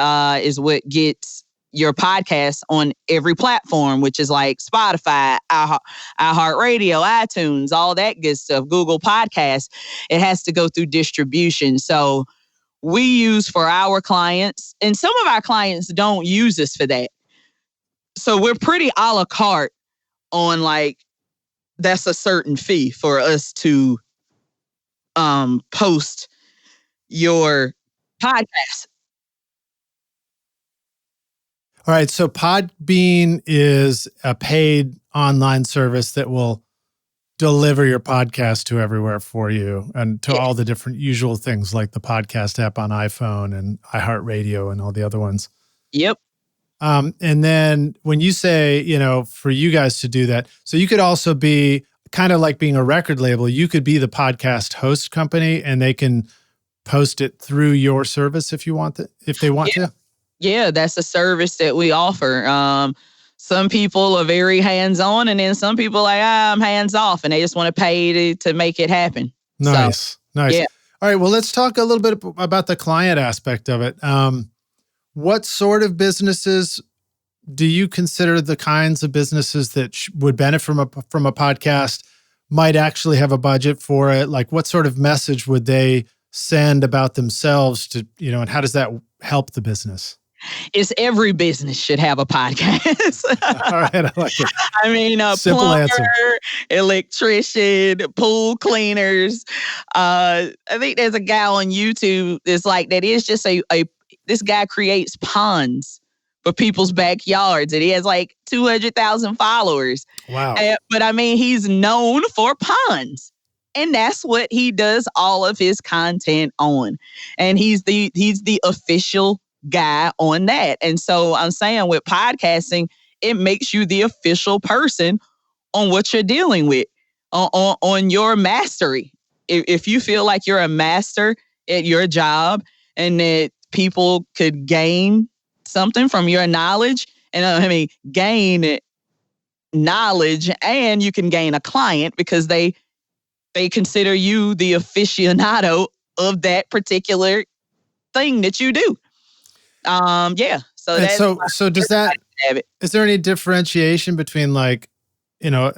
is what gets your podcast on every platform, which is like Spotify, iHeartRadio, iTunes, all that good stuff, Google Podcasts. It has to go through distribution. So we use for our clients, and some of our clients don't use us for that. So we're pretty a la carte on that's a certain fee for us to post your podcast. All right, so Podbean is a paid online service that will deliver your podcast to everywhere for you and to all the different usual things like the podcast app on iPhone and iHeartRadio and all the other ones. Yep. And then when you say, for you guys to do that, so you could also be kind of like being a record label. You could be the podcast host company and they can post it through your service if they want to. Yeah, that's a service that we offer. Some people are very hands-on, and then some people are I'm hands-off, and they just want to pay to make it happen. Nice. Yeah. All right, well, let's talk a little bit about the client aspect of it. What sort of businesses do you consider the kinds of businesses that would benefit from a podcast, might actually have a budget for it? Like, what sort of message would they send about themselves to, and how does that help the business? It's every business should have a podcast. All right, I like it. I mean, Simple plumber, answer. Electrician, pool cleaners. I think there's a guy on YouTube that's like that. Is just this guy creates ponds for people's backyards, and he has like 200,000 followers. Wow! But I mean, he's known for ponds. And that's what he does all of his content on. And he's the official guy on that. And so I'm saying with podcasting, it makes you the official person on what you're dealing with, on your mastery. If you feel like you're a master at your job and that people could gain something from your knowledge. And gain knowledge, and you can gain a client because they consider you the aficionado of that particular thing that you do. So and that's so does that have it. Is there any differentiation between like,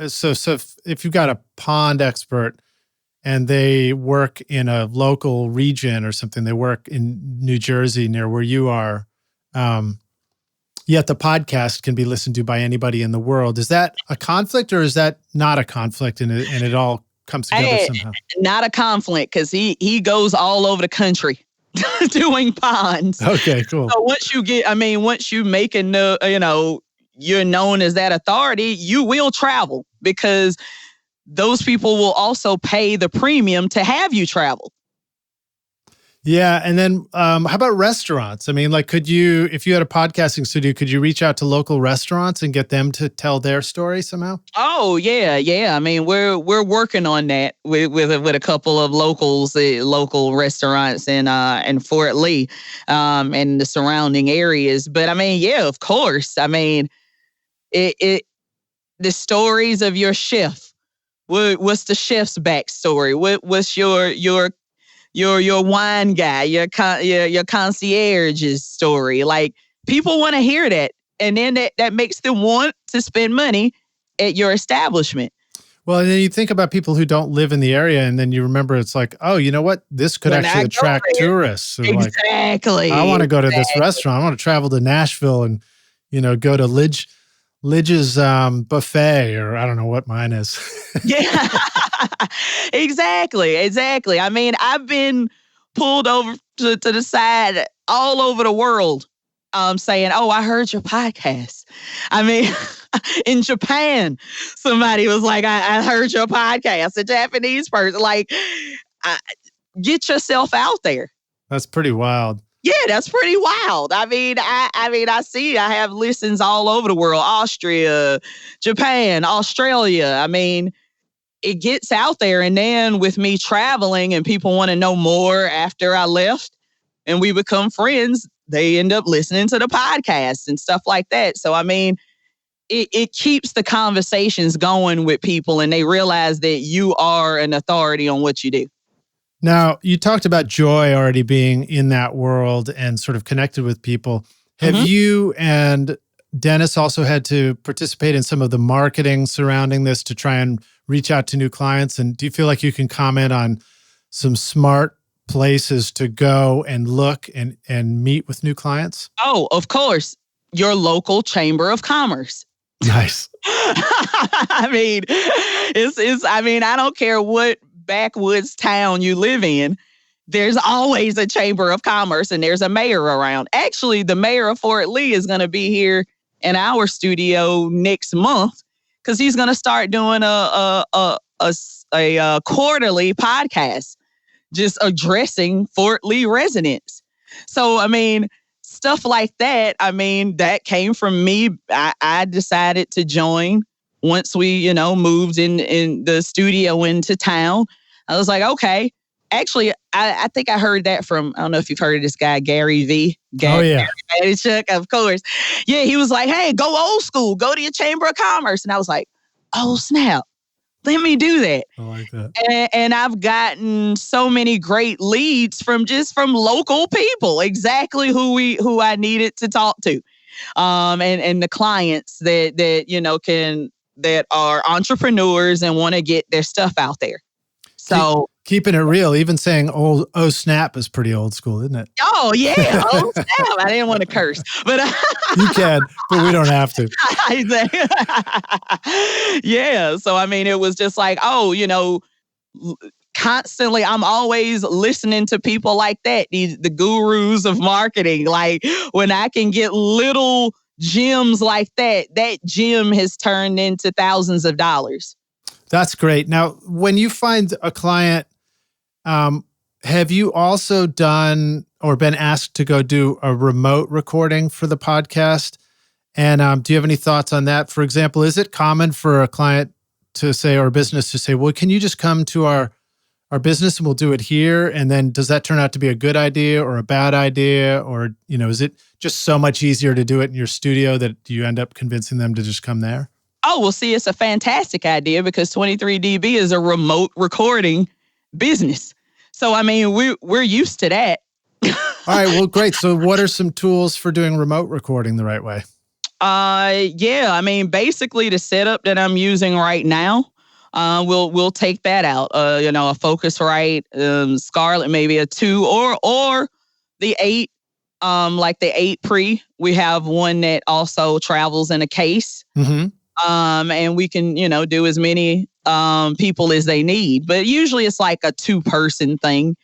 so if you've got a pond expert and they work in a local region or something, they work in New Jersey near where you are, yet the podcast can be listened to by anybody in the world. Is that a conflict, or is that not a conflict, and it all comes together somehow? Not a conflict, because he goes all over the country doing ponds. Okay, cool. So once you make you're known as that authority, you will travel, because those people will also pay the premium to have you travel. Yeah. And then how about restaurants? I mean, like, if you had a podcasting studio, could you reach out to local restaurants and get them to tell their story somehow? Oh, yeah. Yeah. I mean, we're working on that with a couple of local restaurants in Fort Lee, and the surrounding areas. But I mean, yeah, of course. I mean, the stories of your chef. What's the chef's backstory? What's your wine guy, your concierge's story? Like, people want to hear that, and then that makes them want to spend money at your establishment. Well, and then you think about people who don't live in the area, and then you remember it's like, oh, you know what? This could actually attract tourists. So exactly. Like, I want to go to this restaurant. I want to travel to Nashville and go to Lidge's buffet, or I don't know what mine is. Yeah, exactly. I mean, I've been pulled over to the side all over the world, saying, "Oh, I heard your podcast." I mean, in Japan, somebody was like, "I heard your podcast." A Japanese person, like, get yourself out there. That's pretty wild. Yeah, that's pretty wild. I mean, I have listens all over the world: Austria, Japan, Australia. I mean, it gets out there. And then with me traveling and people want to know more after I left and we become friends, they end up listening to the podcast and stuff like that. So, I mean, it keeps the conversations going with people, and they realize that you are an authority on what you do. Now, you talked about Joy already being in that world and sort of connected with people. Have you and Denis also had to participate in some of the marketing surrounding this to try and reach out to new clients? And do you feel like you can comment on some smart places to go and look and meet with new clients? Oh, of course. Your local chamber of commerce. Nice. I mean, I don't care what backwoods town you live in, there's always a chamber of commerce and there's a mayor around. Actually, the mayor of Fort Lee is going to be here in our studio next month, because he's going to start doing a quarterly podcast just addressing Fort Lee residents. So, I mean, stuff like that, I mean, that came from me. I decided to join once we, moved in the studio into town. I was like, okay. Actually, I think I heard that from, I don't know if you've heard of this guy, Gary V. Gary Vaynerchuk, of course. Yeah, he was like, hey, go old school. Go to your Chamber of Commerce. And I was like, oh, snap. Let me do that. I like that. And I've gotten so many great leads from local people, exactly who I needed to talk to. And the clients that are entrepreneurs and want to get their stuff out there. So keeping it real, even saying oh snap is pretty old school, isn't it? Oh yeah, oh snap. I didn't want to curse, but you can, but we don't have to. Yeah. So I mean, it was just like, constantly, I'm always listening to people like that, the gurus of marketing. Like, when I can get little gems like that gem has turned into thousands of dollars. That's great. Now, when you find a client, have you also done or been asked to go do a remote recording for the podcast? And do you have any thoughts on that? For example, is it common for a client to say, or a business to say, well, can you just come to our our business and we'll do it here? And then does that turn out to be a good idea or a bad idea? Or, is it just so much easier to do it in your studio that you end up convincing them to just come there? Oh, well, see, it's a fantastic idea because 23dB is a remote recording business. So, I mean, we're used to that. All right, well, great. So what are some tools for doing remote recording the right way? Yeah, I mean, basically the setup that I'm using right now, we'll take that out. A Focusrite, Scarlett, maybe a 2 or the 8, like the 8 Pre. We have one that also travels in a case. Mm-hmm. And we can, do as many people as they need. But usually it's like a 2-person thing.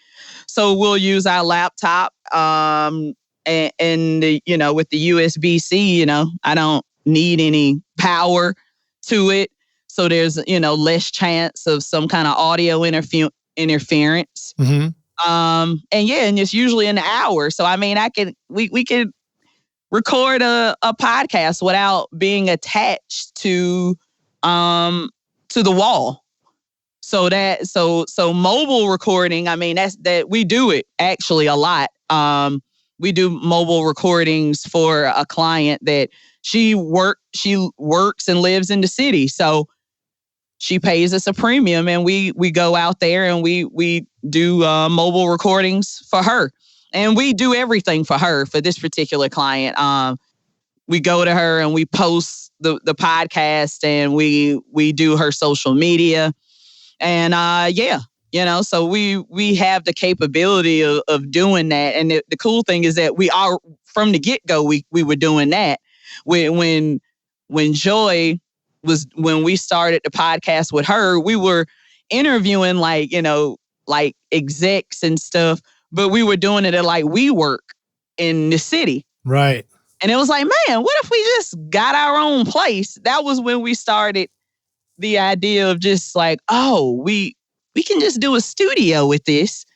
So we'll use our laptop and with the USB-C, I don't need any power to it. So there's, less chance of some kind of audio interference. Mm-hmm. And it's usually an hour. So, I mean, we could record a podcast without being attached to the wall. So mobile recording, I mean, that we do it actually a lot. We do mobile recordings for a client that she works and lives in the city. So she pays us a premium and we go out there and we do mobile recordings for her. And we do everything for her for this particular client. We go to her and we post the podcast and we do her social media. And so we have the capability of doing that. And the cool thing is that we are from the get-go, we were doing that. When Joy when we started the podcast with her, we were interviewing like execs and stuff, but we were doing it at like WeWork in the city. Right. And it was like, man, what if we just got our own place? That was when we started the idea of just like, oh, we can just do a studio with this.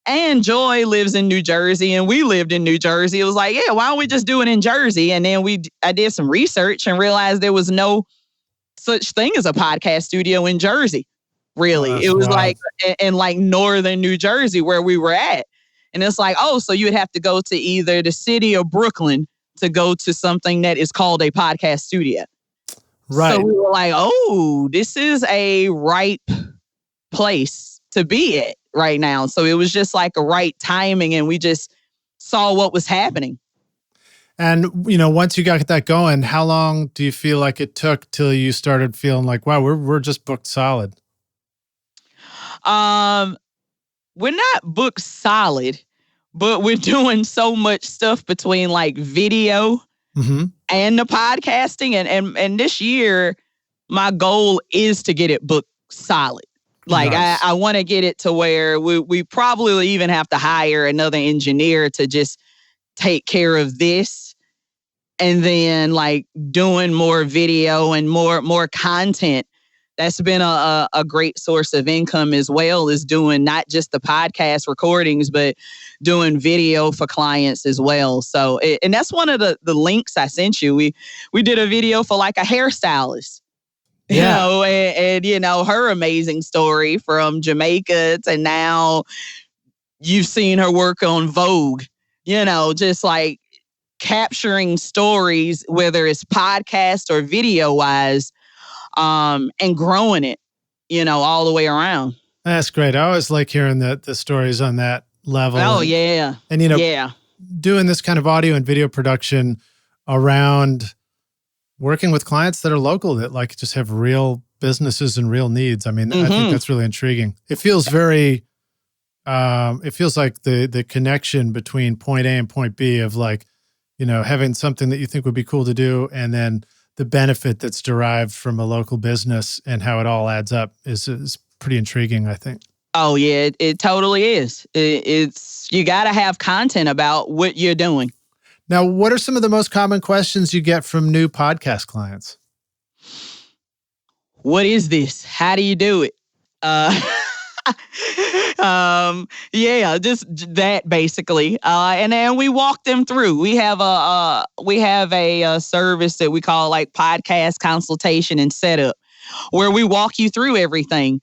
And Joy lives in New Jersey and we lived in New Jersey. It was like, yeah, why don't we just do it in Jersey? And then I did some research and realized there was no such thing as a podcast studio in Jersey. Really. It was like in like northern New Jersey where we were at. And it's like, oh, so you would have to go to either the city or Brooklyn to go to something that is called a podcast studio. Right. So we were like, oh, this is a ripe place to be at right now. So it was just like a right timing and we just saw what was happening. And, once you got that going, how long do you feel like it took till you started feeling like, wow, we're just booked solid? We're not booked solid, but we're doing so much stuff between like video mm-hmm. and the podcasting. And this year, my goal is to get it booked solid. Like nice. I want to get it to where we probably even have to hire another engineer to just take care of this. And then like doing more video and more content. That's been a great source of income as well, is doing not just the podcast recordings, but doing video for clients as well. So, and that's one of the links I sent you. We did a video for like a hairstylist, and her amazing story from Jamaica to now you've seen her work on Vogue, just like capturing stories, whether it's podcast or video wise, and growing it, all the way around. That's great. I always like hearing the stories on that level. Oh, yeah. And, doing this kind of audio and video production around working with clients that are local, that like just have real businesses and real needs. I mean, mm-hmm. I think that's really intriguing. It feels very, it feels like the connection between point A and point B of like, having something that you think would be cool to do and then the benefit that's derived from a local business and how it all adds up is pretty intriguing, I think. Oh, yeah, it totally is. It's you got to have content about what you're doing. Now, what are some of the most common questions you get from new podcast clients? What is this? How do you do it? Just that basically. And then we walk them through. We have a service that we call like podcast consultation and setup, where we walk you through everything.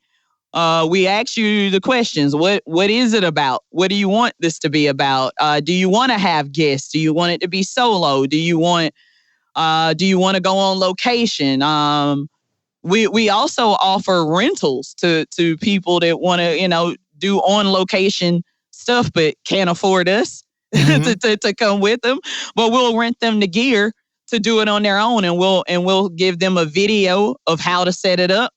We ask you the questions. What is it about? What do you want this to be about? Do you want to have guests? Do you want it to be solo? Do you want to go on location? We also offer rentals to people that want to, do on location stuff but can't afford us to come with them. But we'll rent them the gear to do it on their own, and we'll give them a video of how to set it up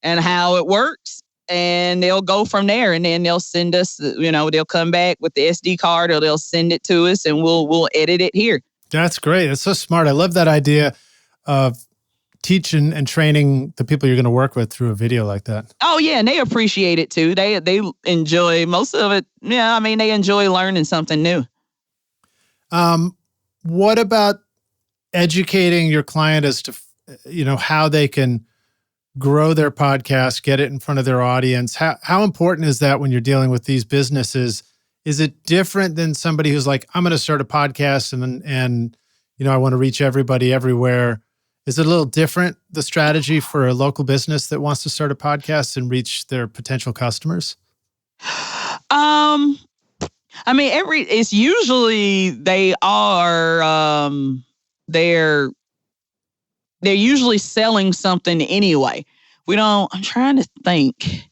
and how it works, and they'll go from there. And then they'll send us, they'll come back with the SD card, or they'll send it to us, and we'll edit it here. That's great. That's so smart. I love that idea of teaching and training the people you're going to work with through a video like that. Oh yeah, and they appreciate it too. They enjoy most of it. Yeah, they enjoy learning something new. What about educating your client as to, how they can grow their podcast, get it in front of their audience? How important is that when you're dealing with these businesses? Is it different than somebody who's like, I'm going to start a podcast and I want to reach everybody everywhere? Is it a little different, the strategy for a local business that wants to start a podcast and reach their potential customers? It's usually they are, they're usually selling something anyway. I'm trying to think.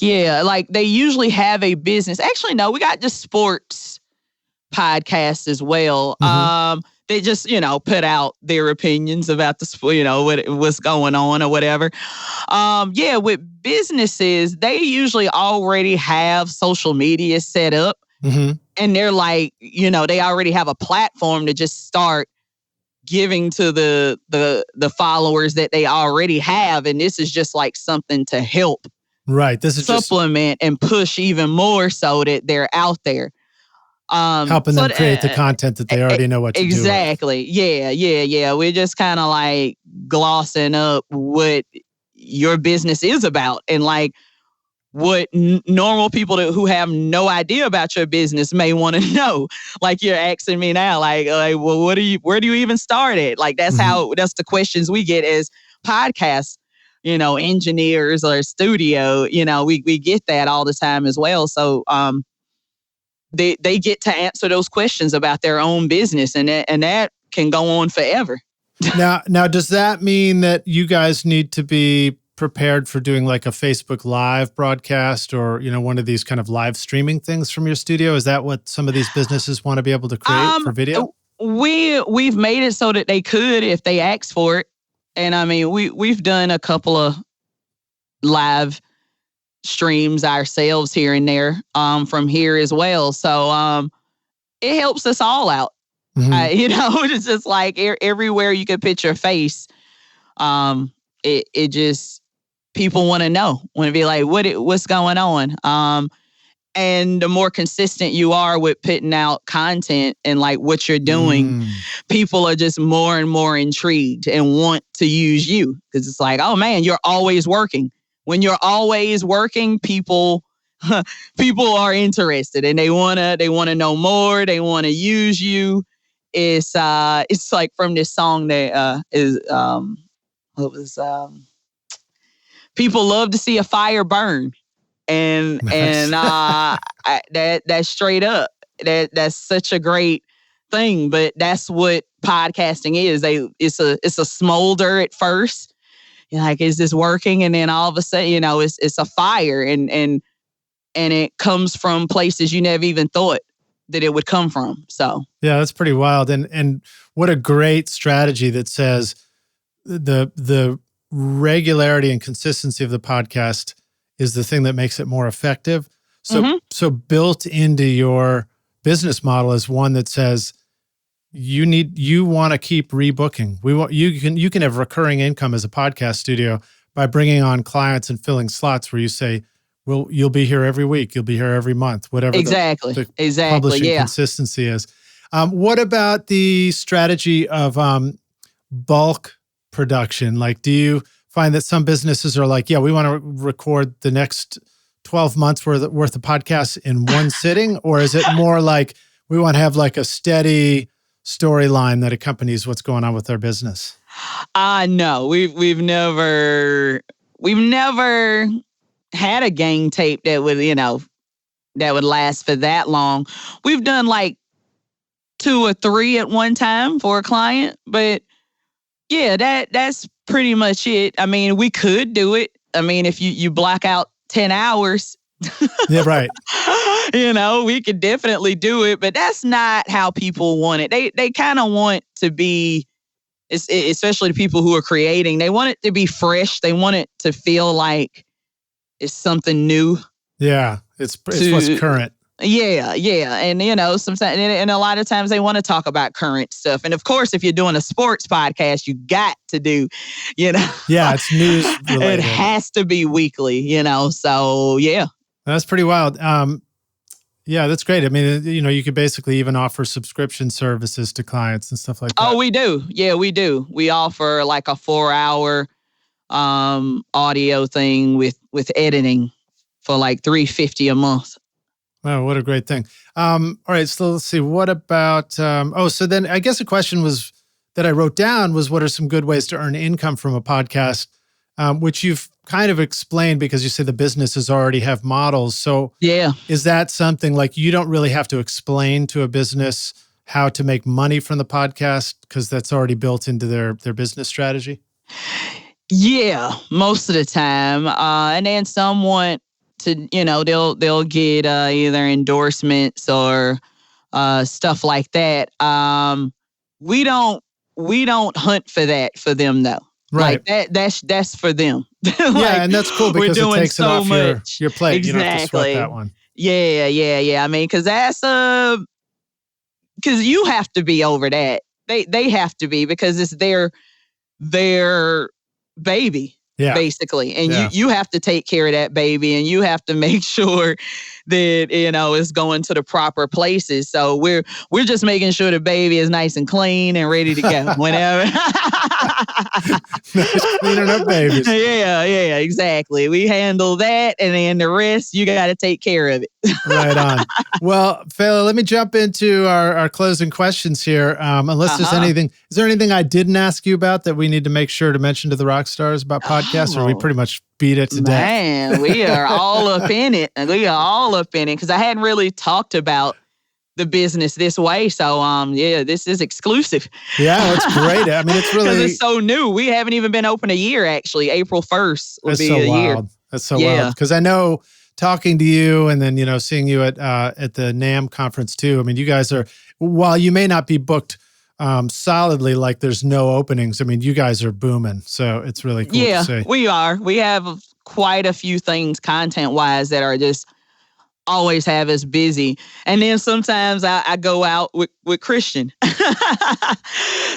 Yeah, like they usually have a business. Actually, no, we got just sports podcasts as well. They just, put out their opinions about what's going on or whatever. With businesses, they usually already have social media set up. And they're like, they already have a platform to just start giving to the followers that they already have. And this is just like something to help. Right. This is supplement and push even more so that they're out there. Helping them create the content that they already know what to do. Exactly. Yeah. We're just kind of like glossing up what your business is about, and like what normal people who have no idea about your business may want to know. Like you're asking me now, like, well, where do you even start it? Like that's that's the questions we get as podcasts, engineers or studio, we get that all the time as well. So, they get to answer those questions about their own business, and that can go on forever. Now, does that mean that you guys need to be prepared for doing like a Facebook Live broadcast or, one of these kind of live streaming things from your studio? Is that what some of these businesses want to be able to create for video? We've made it so that they could if they ask for it. And we've done a couple of live streams ourselves here and there from here as well. So it helps us all out. It's just like everywhere you can put your face. It just, people want to be like, what's going on? And the more consistent you are with putting out content and like what you're doing, people are just more and more intrigued and want to use you, because it's like, oh man, you're always working. When you're always working, people are interested and they wanna know more. They want to use you. It's like from this song that people love to see a fire burn. And that's straight up. That's such a great thing. But that's what podcasting is. It's a smolder at first. You're like, is this working? And then all of a sudden, it's a fire, and it comes from places you never even thought that it would come from. So yeah, that's pretty wild. And what a great strategy that says the regularity and consistency of the podcast is the thing that makes it more effective. So built into your business model is one that says you want to keep rebooking. You can have recurring income as a podcast studio by bringing on clients and filling slots where you say, well, you'll be here every week, you'll be here every month, whatever the publishing consistency is. What about the strategy of bulk production? Like, do you find that some businesses are like, yeah, we want to record the next 12 months worth of podcasts in one sitting? Or is it more like we want to have like a steady storyline that accompanies what's going on with our business? No, we've never we've never had a gang tape that would, that would last for that long. We've done like 2 or 3 at one time for a client, but yeah, that's pretty much it. I mean, we could do it. I mean, if you block out 10 hours, yeah, right. We could definitely do it, but that's not how people want it. They kind of want to be, especially the people who are creating, they want it to be fresh. They want it to feel like it's something new. Yeah, it's what's current. Yeah. And, sometimes, and a lot of times they want to talk about current stuff. And of course, if you're doing a sports podcast, you got to do, Yeah, it's news related. It has to be weekly, so yeah. That's pretty wild. Yeah, that's great. I mean, you could basically even offer subscription services to clients and stuff like that. Oh, we do. Yeah, we do. We offer like a 4-hour audio thing with editing for like $350 a month. Oh, what a great thing. All right, so let's see. What about, so then I guess a question that I wrote down was, what are some good ways to earn income from a podcast, which you've kind of explained because you say the businesses already have models. So yeah, is that something like you don't really have to explain to a business how to make money from the podcast because that's already built into their business strategy? Yeah, most of the time. And then some want to, they'll get either endorsements or stuff like that. We don't hunt for that for them though. Right. Like that's for them. Yeah, and that's cool because it takes it off your plate. Exactly. You don't have to sweat that one. Yeah. I mean, because that's because you have to be over that. They have to be because it's their baby. Yeah. Basically. And you have to take care of that baby and you have to make sure that, it's going to the proper places. So we're just making sure the baby is nice and clean and ready to go whenever. Nice cleaning up babies. Yeah, exactly. We handle that and then the rest, you got to take care of it. Right on. Well, Fela, let me jump into our closing questions here. Unless there's anything, is there anything I didn't ask you about that we need to make sure to mention to the rock stars about podcasts, or we pretty much beat it to death? Man, we are all up in it. Because I hadn't really talked about the business this way. So, this is exclusive. Yeah, that's great. I mean, it's really... Because it's so new. We haven't even been open a year, actually. April 1st will be a year. That's so wild. Because I know talking to you and then, seeing you at the NAMM conference too. I mean, you guys are, while you may not be booked solidly, like there's no openings, I mean, you guys are booming. So it's really cool to see. We are. We have quite a few things content-wise that are just always have us busy. And then sometimes I go out with Christian.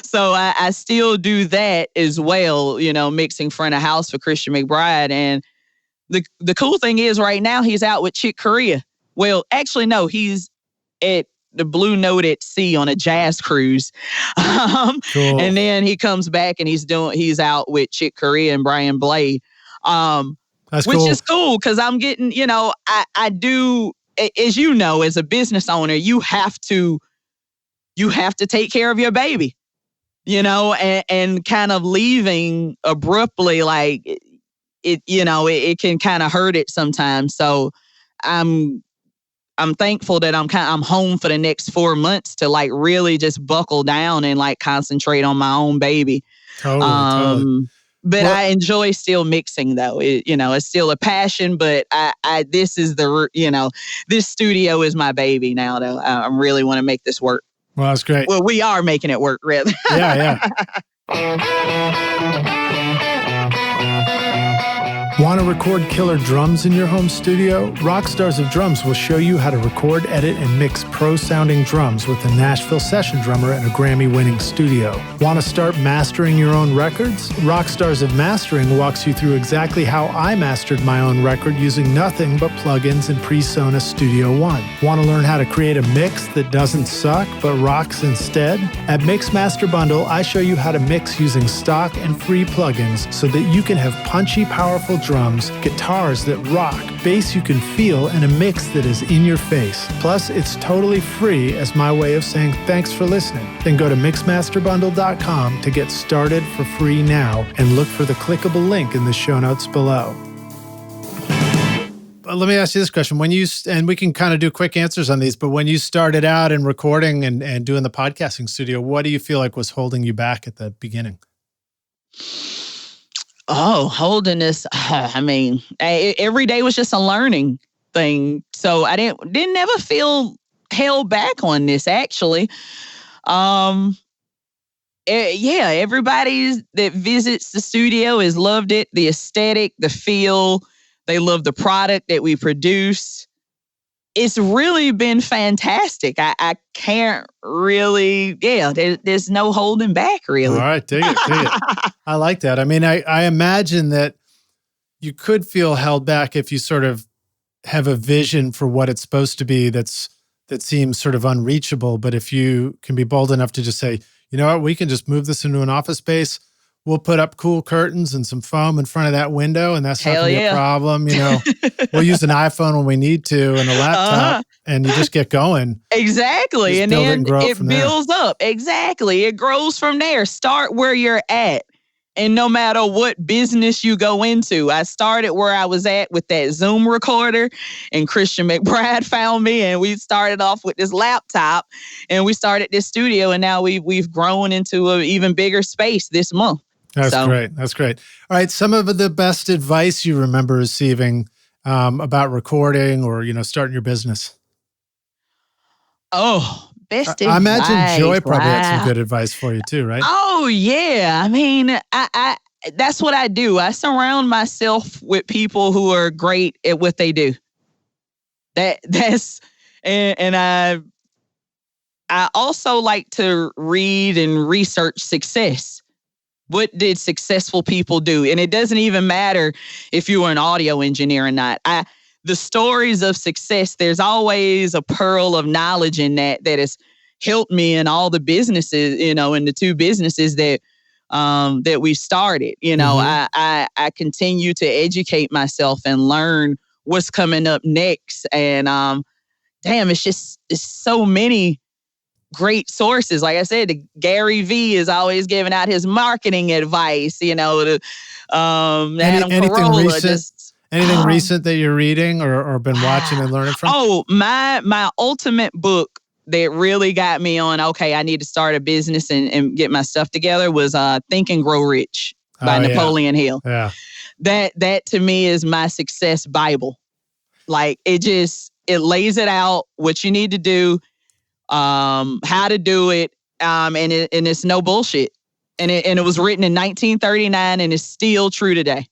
So I still do that as well, mixing front of house for Christian McBride. And the cool thing is right now he's out with Chick Corea. Well, actually, no, he's at the Blue Note at Sea on a jazz cruise. Cool. And then he comes back and he's out with Chick Corea and Brian Blade. That's which cool. is cool because I'm getting, I do, as you know, as a business owner, you have to take care of your baby, and kind of leaving abruptly, like it can kind of hurt it sometimes. So I'm thankful that I'm home for the next 4 months to like really just buckle down and like concentrate on my own baby. Totally. But I enjoy still mixing though. It's still a passion, but this is this studio is my baby now though. I really want to make this work. Well, that's great. Well, we are making it work, really. Yeah. Want to record killer drums in your home studio? Rockstars of Drums will show you how to record, edit, and mix pro-sounding drums with a Nashville session drummer in a Grammy-winning studio. Want to start mastering your own records? Rockstars of Mastering walks you through exactly how I mastered my own record using nothing but plugins in PreSonus Studio One. Want to learn how to create a mix that doesn't suck but rocks instead? At Mixmaster Bundle, I show you how to mix using stock and free plugins so that you can have punchy, powerful drums, guitars that rock, bass you can feel, and a mix that is in your face. Plus, it's totally free as my way of saying thanks for listening. Then go to mixmasterbundle.com to get started for free now and look for the clickable link in the show notes below. Let me ask you this question. And we can kind of do quick answers on these, but when you started out in recording and doing the podcasting studio, what do you feel like was holding you back at the beginning? Oh, holding I mean, every day was just a learning thing. So I didn't ever feel held back on this, actually. Everybody that visits the studio has loved it. The aesthetic, the feel, they love the product that we produce. It's really been fantastic. I can't really, there's no holding back, really. All right, dig it. I like that. I mean, I imagine that you could feel held back if you sort of have a vision for what it's supposed to be that seems sort of unreachable. But if you can be bold enough to just say, you know what, we can just move this into an office space. We'll put up cool curtains and some foam in front of that window, and that's not going to be a problem. You know, we'll use an iPhone when we need to and a laptop, and you just get going. Exactly. And then it builds up. Exactly. It grows from there. Start where you're at. And no matter what business you go into, I started where I was at with that Zoom recorder, and Christian McBride found me, and we started off with this laptop, and we started this studio, and now we've grown into an even bigger space this month. That's great. All right. Some of the best advice you remember receiving about recording or, starting your business. Oh, best advice. I imagine Joy probably had some good advice for you too, right? Oh, yeah. I mean, I that's what I do. I surround myself with people who are great at what they do. I also like to read and research success. What did successful people do? And it doesn't even matter if you were an audio engineer or not. The stories of success, there's always a pearl of knowledge in that has helped me in all the businesses, in the two businesses that we started. I continue to educate myself and learn what's coming up next. And it's so many great sources. Like I said, Gary V is always giving out his marketing advice, Adam Carolla. Anything recent that you're reading or been watching and learning from? Oh, my ultimate book that really got me on, okay, I need to start a business and get my stuff together was Think and Grow Rich by Napoleon Hill. Yeah. That to me is my success Bible. Like it lays it out, what you need to do, how to do it, and it's no bullshit. And it was written in 1939 and is still true today.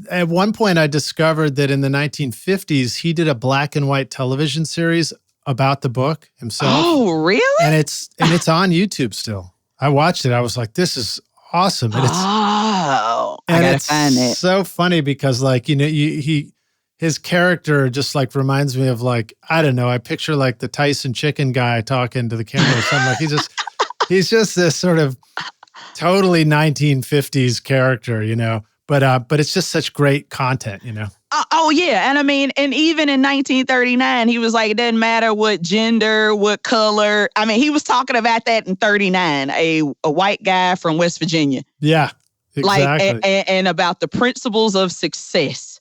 At one point I discovered that in the 1950s, he did a black and white television series about the book himself. Oh, really? And it's on YouTube still. I watched it. I was like, this is awesome. And I gotta find it. So funny because his character just like reminds me of like, I don't know, I picture like the Tyson chicken guy talking to the camera or something. Like he's just this sort of totally 1950s character, but it's just such great content, Oh, yeah. And I mean, and even in 1939, he was like, it doesn't matter what gender, what color. I mean, he was talking about that in 39, a white guy from West Virginia. Yeah, exactly. Like, and about the principles of success.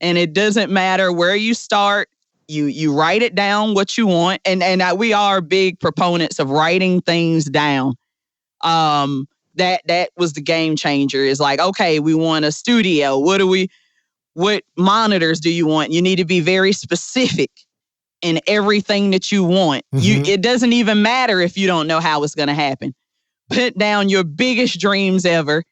And it doesn't matter where you start. You write it down what you want. And we are big proponents of writing things down. That was the game changer. Is like, okay, we want a studio. What monitors do you want? You need to be very specific in everything that you want. Mm-hmm. It doesn't even matter if you don't know how it's going to happen. Put down your biggest dreams ever.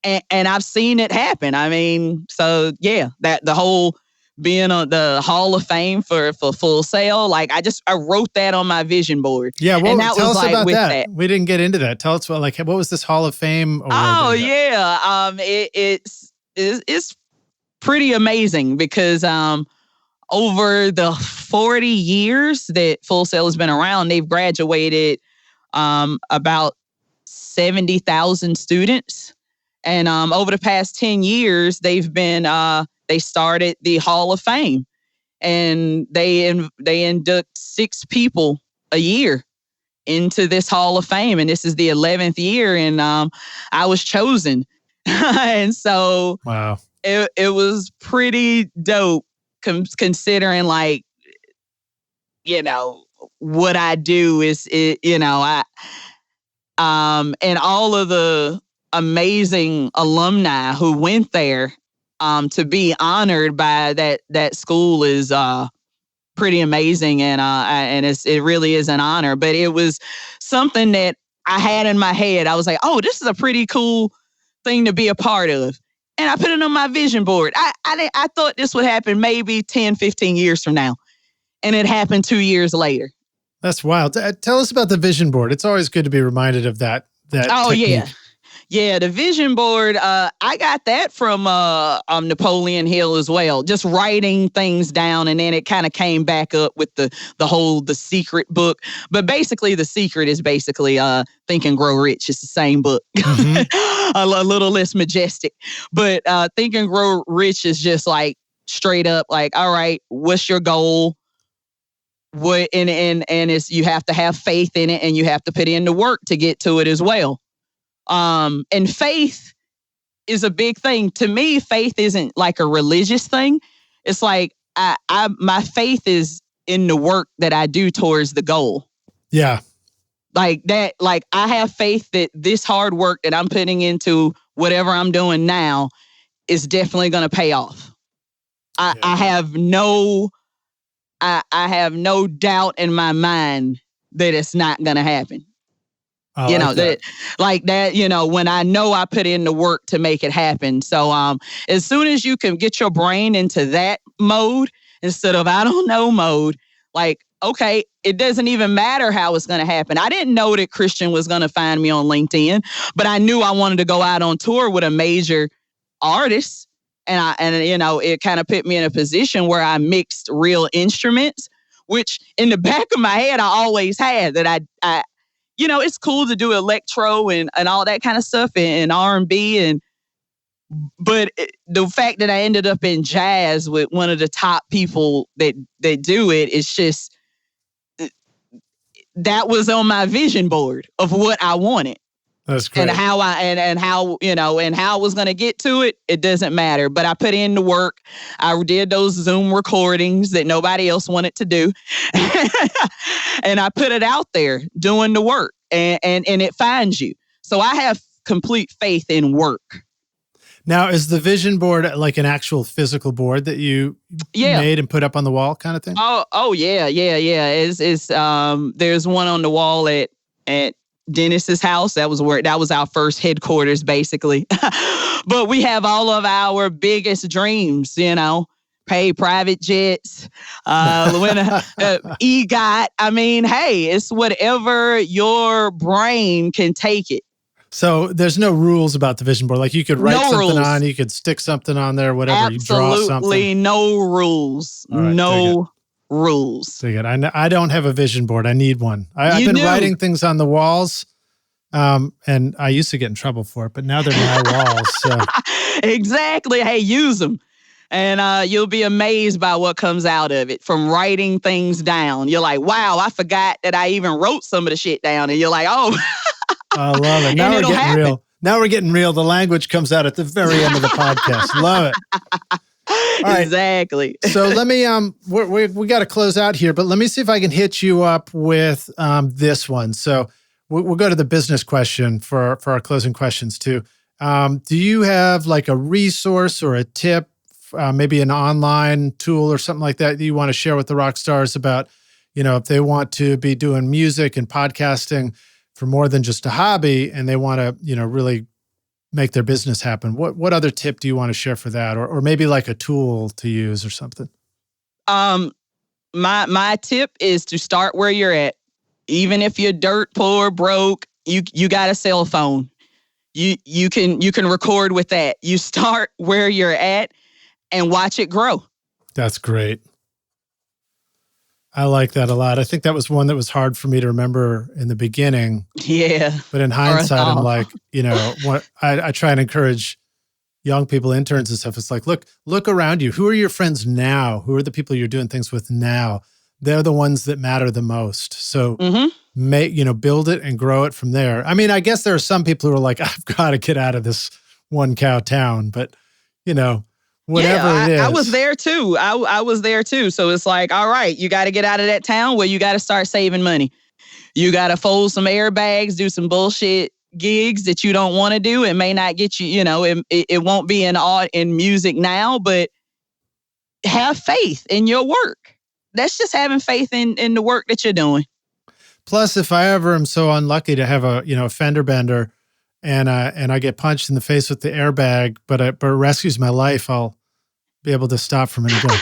And I've seen it happen. I mean, so yeah, that the whole being on the Hall of Fame for Full Sail, like I wrote that on my vision board. Yeah, well, tell us about that. We didn't get into that. Tell us about what was this Hall of Fame award? Oh yeah, it's pretty amazing because over the 40 years that Full Sail has been around, they've graduated about 70,000 students. And over the past 10 years, they started the Hall of Fame, and they induct 6 people a year into this Hall of Fame. And this is the 11th year, and I was chosen. And so wow, it was pretty dope considering, like, what I do is, and all of the amazing alumni who went there, to be honored by that school is pretty amazing, and it really is an honor. But it was something that I had in my head. I was like, oh, this is a pretty cool thing to be a part of. And I put it on my vision board. I thought this would happen maybe 10, 15 years from now. And it happened 2 years later. That's wild. Tell us about the vision board. It's always good to be reminded of that technique. Yeah. Yeah, the vision board, I got that from Napoleon Hill as well. Just writing things down, and then it kind of came back up with the Secret book. But basically, The Secret is basically Think and Grow Rich. It's the same book, a little less majestic. But Think and Grow Rich is just like straight up like, all right, what's your goal? And it's, you have to have faith in it, and you have to put in the work to get to it as well. And faith is a big thing. To me, faith isn't like a religious thing. It's like my faith is in the work that I do towards the goal. Yeah. Like that, like I have faith that this hard work that I'm putting into whatever I'm doing now is definitely going to pay off. I have no doubt in my mind that it's not going to happen. When I know I put in the work to make it happen. So as soon as you can get your brain into that mode instead of I don't know mode, like, okay, it doesn't even matter how it's going to happen. I didn't know that Christian was going to find me on LinkedIn, but I knew I wanted to go out on tour with a major artist. And it kind of put me in a position where I mixed real instruments, which in the back of my head, I always had that I it's cool to do electro and all that kind of stuff and R&B, but the fact that I ended up in jazz with one of the top people that do it, it's just that was on my vision board of what I wanted. That's great. And how I was going to get to it, it doesn't matter. But I put in the work. I did those Zoom recordings that nobody else wanted to do. And I put it out there doing the work, and it finds you. So I have complete faith in work. Now, is the vision board like an actual physical board that you made and put up on the wall kind of thing? Oh yeah. It's there's one on the wall at Dennis's house. That was our first headquarters, basically. But we have all of our biggest dreams, pay private jets, EGOT. I mean, hey, it's whatever your brain can take it. So there's no rules about the vision board. Like you could write something on, you could stick something on there, whatever. You draw something. Absolutely no rules. Right, no rules. I don't have a vision board. I need one. I've been writing things on the walls, and I used to get in trouble for it, but now they're my walls. So. Exactly. Hey, use them. And you'll be amazed by what comes out of it from writing things down. You're like, wow, I forgot that I even wrote some of the shit down. And you're like, oh. I love it. Now we're getting real. Now we're getting real. The language comes out at the very end of the podcast. Love it. All right. Exactly. So let me, we got to close out here, but let me see if I can hit you up with this one. So we'll go to the business question for our closing questions too. Do you have like a resource or a tip, maybe an online tool or something like that you want to share with the rock stars about, if they want to be doing music and podcasting for more than just a hobby and they want to, really make their business happen? What other tip do you want to share for that? Or maybe like a tool to use or something? My tip is to start where you're at. Even if you're dirt poor, broke, you got a cell phone. You can record with that. You start where you're at and watch it grow. That's great. I like that a lot. I think that was one that was hard for me to remember in the beginning. Yeah. But in hindsight, I'm like, I try and encourage young people, interns and stuff. It's like, look around you. Who are your friends now? Who are the people you're doing things with now? They're the ones that matter the most. So build it and grow it from there. I mean, I guess there are some people who are like, I've got to get out of this one cow town, but whatever it is. I was there too. I was there too. So it's like, all right, you got to get out of that town. Well, you got to start saving money. You got to fold some airbags, do some bullshit gigs that you don't want to do. It may not get you, it won't be in music now, but have faith in your work. That's just having faith in the work that you're doing. Plus, if I ever am so unlucky to have a fender bender and I get punched in the face with the airbag, but it rescues my life, I'll be able to stop for a minute and go,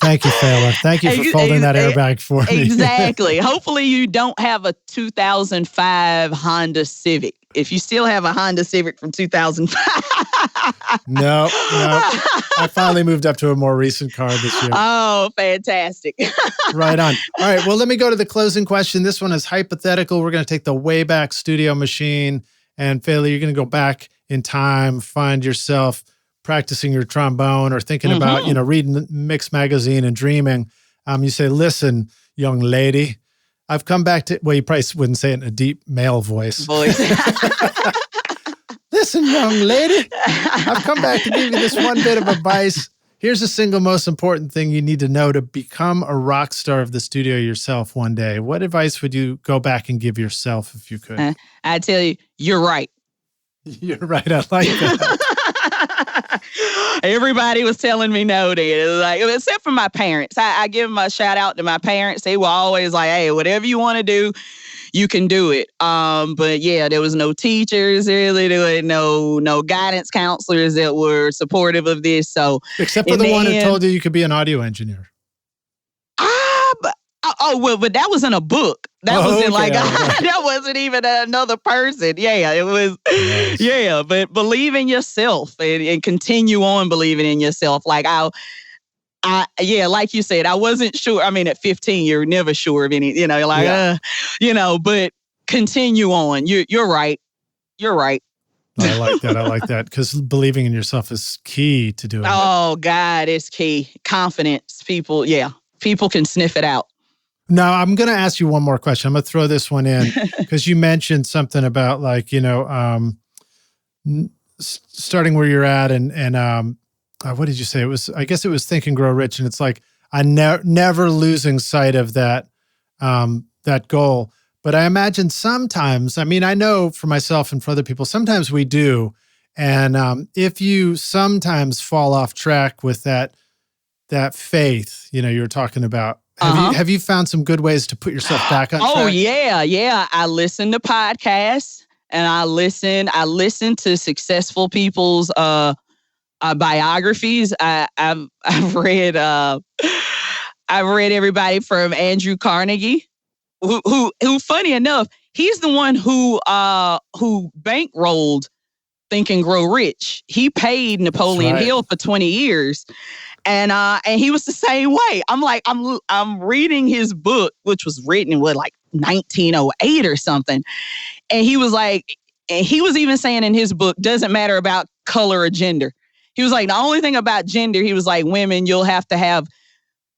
thank you, Fela. Thank you for folding that airbag for me. Exactly. Hopefully you don't have a 2005 Honda Civic. If you still have a Honda Civic from 2005. No. I finally moved up to a more recent car this year. Oh, fantastic. Right on. All right. Well, let me go to the closing question. This one is hypothetical. We're going to take the Wayback Studio machine. And Fela, you're going to go back in time, find yourself practicing your trombone or thinking about, reading Mix magazine and dreaming. You say, listen, young lady, I've come back to, well, you probably wouldn't say it in a deep male voice. Listen, young lady, I've come back to give you this one bit of advice. Here's the single most important thing you need to know to become a rock star of the studio yourself one day. What advice would you go back and give yourself if you could? I tell you, you're right. You're right. I like that. Everybody was telling me no then. Like, except for my parents. I give them a shout out to my parents. They were always like, hey, whatever you want to do, you can do it. But yeah, there was no teachers really. There were no guidance counselors that were supportive of this. So except for the one who told you could be an audio engineer. But that was in a book. That wasn't like that wasn't even another person. Yeah, it was. Nice. Yeah, but believe in yourself and continue on believing in yourself. Like like you said, I wasn't sure. I mean, at 15, you're never sure of any. But continue on. You're right. You're right. I like that because believing in yourself is key to doing it. Oh God, it's key. Confidence. People can sniff it out. Now, I'm going to ask you one more question. I'm going to throw this one in because you mentioned something about starting where you're at and what did you say? I guess it was Think and Grow Rich. And it's like, I never losing sight of that goal. But I imagine sometimes, I mean, I know for myself and for other people, sometimes we do. And if you sometimes fall off track with that faith, you were talking about, have you found some good ways to put yourself back on track? Oh, yeah. I listen to podcasts and I listen to successful people's biographies. I've read everybody from Andrew Carnegie, who funny enough, he's the one who bankrolled Think and Grow Rich. He paid Napoleon Hill for 20 years. And he was the same way. I'm reading his book, which was written in 1908 or something. And he was even saying in his book, doesn't matter about color or gender. He was like, the only thing about gender, he was like, women, you'll have to have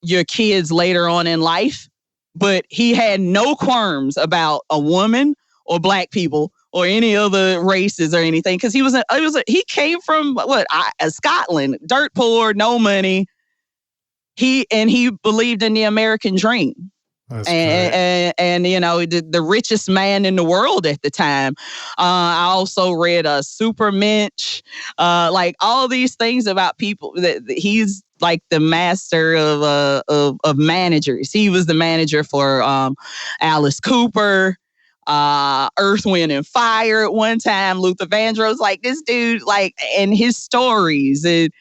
your kids later on in life. But he had no qualms about a woman or Black people or any other races or anything, because he came from Scotland, dirt poor, no money. He believed in the American dream. And the richest man in the world at the time. I also read Supermensch, like all these things about people that he's like the master of managers. He was the manager for Alice Cooper. Earth, Wind, and Fire at one time. Luther Vandross, like this dude, and his stories, and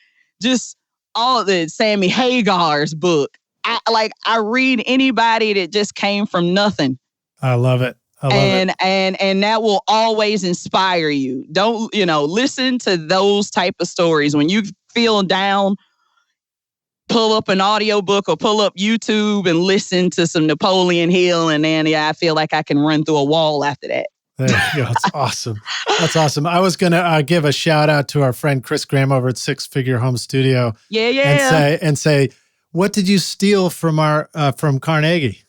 just all of the Sammy Hagar's book. I read anybody that just came from nothing. I love it. And that will always inspire you. Don't, listen to those type of stories when you feel down. pull up an audiobook or pull up YouTube and listen to some Napoleon Hill. And then I feel like I can run through a wall after that. There you go. That's awesome. That's awesome. I was going to give a shout out to our friend Chris Graham over at Six Figure Home Studio. Yeah. And say, what did you steal from from Carnegie?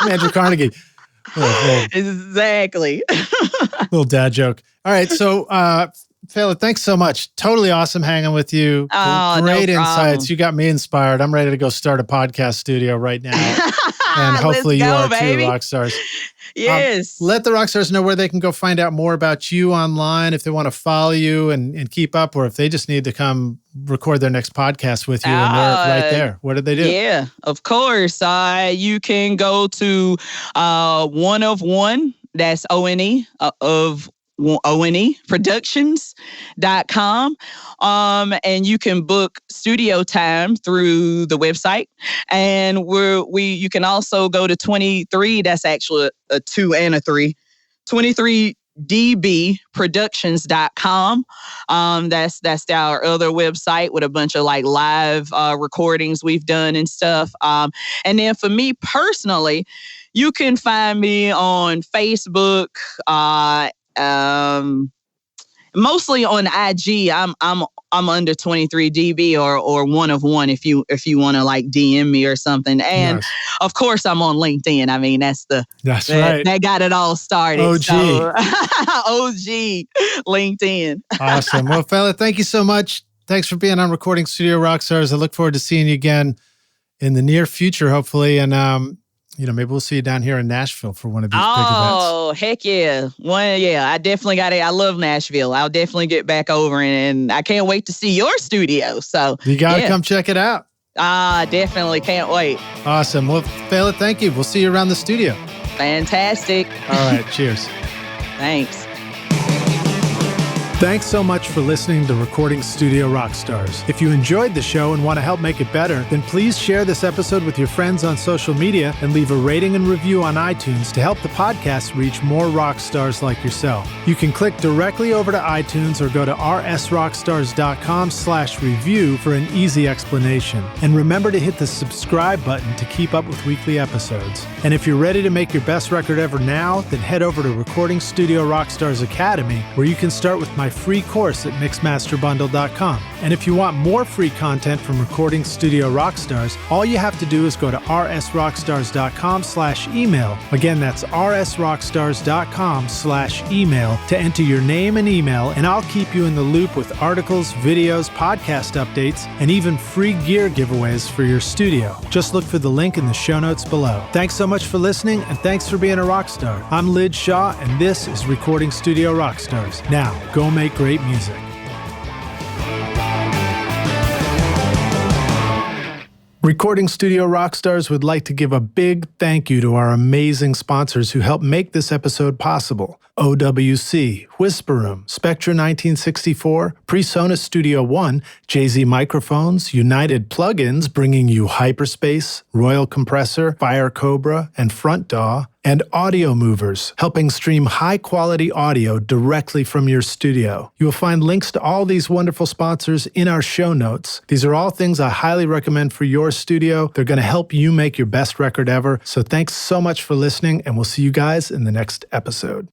Andrew Carnegie. Exactly. Little dad joke. All right. So, Fela, thanks so much. Totally awesome hanging with you. Great insights. You got me inspired. I'm ready to go start a podcast studio right now. And hopefully you are too, rock stars. Yes. Let the rock stars know where they can go find out more about you online if they want to follow you and keep up, or if they just need to come record their next podcast with you and they're right there. What did they do? Yeah, of course. You can go to One of One, that's ONE, of ONE Productions.com. And you can book studio time through the website. And you can also go to 23, that's actually a 2 and a 3, 23dbproductions.com. That's our other website with a bunch of like live recordings we've done and stuff. And then for me personally, you can find me on Facebook, mostly on IG. I'm under 23db or One of One if you want to like DM me or something. And nice. Of course I'm on LinkedIn. I mean, that's right. That got it all started. OG. So, OG LinkedIn. Awesome. Well, Fela, thank you so much. Thanks for being on Recording Studio Rockstars. I look forward to seeing you again in the near future, hopefully. And maybe we'll see you down here in Nashville for one of these big events. Oh, heck yeah. I definitely got it. I love Nashville. I'll definitely get back over and I can't wait to see your studio. So you got to come check it out. Definitely can't wait. Awesome. Well, Fela, thank you. We'll see you around the studio. Fantastic. All right. Cheers. Thanks. Thanks so much for listening to Recording Studio Rockstars. If you enjoyed the show and want to help make it better, then please share this episode with your friends on social media and leave a rating and review on iTunes to help the podcast reach more rock stars like yourself. You can click directly over to iTunes or go to rsrockstars.com/review for an easy explanation. And remember to hit the subscribe button to keep up with weekly episodes. And if you're ready to make your best record ever now, then head over to Recording Studio Rockstars Academy, where you can start with my free course at mixmasterbundle.com. And if you want more free content from Recording Studio Rockstars, all you have to do is go to rsrockstars.com/email. Again, that's rsrockstars.com/email to enter your name and email, and I'll keep you in the loop with articles, videos, podcast updates, and even free gear giveaways for your studio. Just look for the link in the show notes below. Thanks so much for listening, and thanks for being a rock star. I'm Lid Shaw, and this is Recording Studio Rockstars. Now, go make great music. Recording Studio Rockstars would like to give a big thank you to our amazing sponsors who helped make this episode possible. OWC, Whisper Room, Spectra 1964, PreSonus Studio One, JZ Microphones, United Plugins bringing you Hyperspace, Royal Compressor, Fire Cobra, and Front DAW, and Audio Movers, helping stream high-quality audio directly from your studio. You will find links to all these wonderful sponsors in our show notes. These are all things I highly recommend for your studio. They're going to help you make your best record ever. So thanks so much for listening, and we'll see you guys in the next episode.